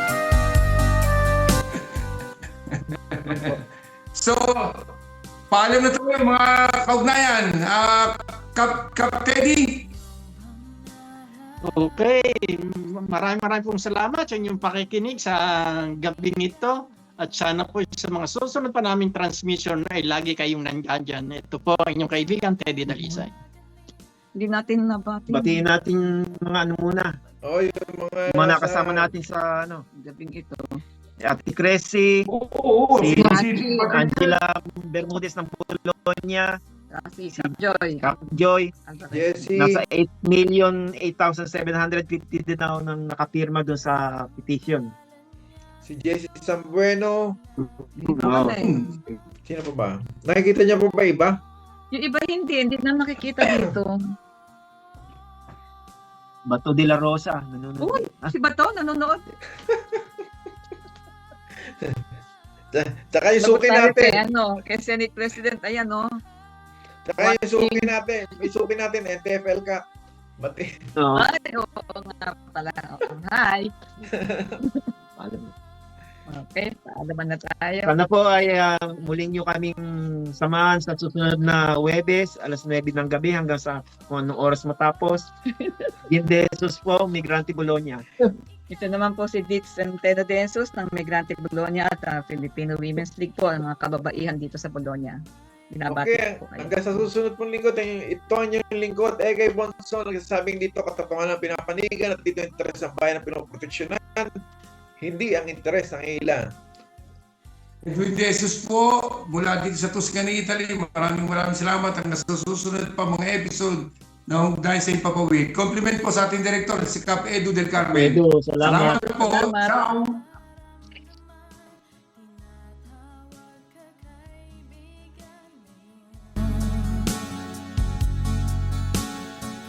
So, paalam na tayo mga kaugnayan. Kap Teddy. Okay, maraming pong salamat sa inyong pakikinig sa gabing ito. At sana po sa mga susunod pa naming transmission ay lagi kayong nandiyan dyan. Ito po ang inyong kaibigan, Teddy Dalisay. Hindi natin nabati. Batiin natin mga muna. Oh, yung Mga nakasama natin sa Gabing ito. si Ate Cressy, Oo. Si Maggie. Angela Bermudez ng Polonia, Si Joy. Cap Joy. Jessie. Nasa 8,8,750 din daw nang nakapirma doon sa petition. Si Jessie Sambueno. Oo. Sino pa ba? Nakikita niya po ba iba? Yung iba hindi na nakikita dito. Bato de la Rosa. Nanonood. Uy, si Bato nanonood. Tsaka yung suki Tayo natin. Kay Senate President, ayan Tsaka yung suki natin. May suki natin, NTFL ka. Mati. Oo. Ay, oo nga pala. Hi. Okay, paalaman na tayo. Sana po ay muling nyo kaming samahan sa susunod na Huwebes, alas 9 ng gabi hanggang sa kung anong oras matapos. Ginde Jesus po, Migrante Bologna. Ito naman po si Ditz Centeno Densus ng Migrante Bologna at Filipino Women's League po, ang mga kababaihan dito sa Bologna. Binabati Okay, po kayo. hanggang sa susunod pong lingkod, ito ang inyong lingkod, Egay Bonson, nagsasabing dito katotohanan ng pinapanigan at dito ang interes ng bayan na pinoproteksyonan, hindi ang interes ng ilan. Edwin De Jesus po, mula dito sa Tuscany, Italy. Maraming salamat. Hanggang sa susunod pa mga episode ng Dahil sa Impapawid. Compliment po sa ating director, si Cap Edu del Carmen. Edu, salamat. Salamat po. Salamat. Ciao.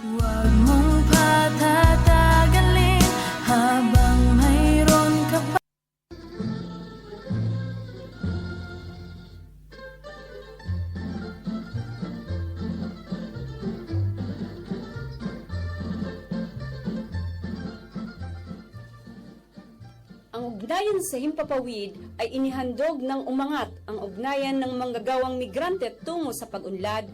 Huwag mong patatagalin habang mayroon ka pa. Ang ugnayan sa Himpapawid ay inihandog ng umangat ang ugnayan ng manggagawang migrante tungo sa pag-unlad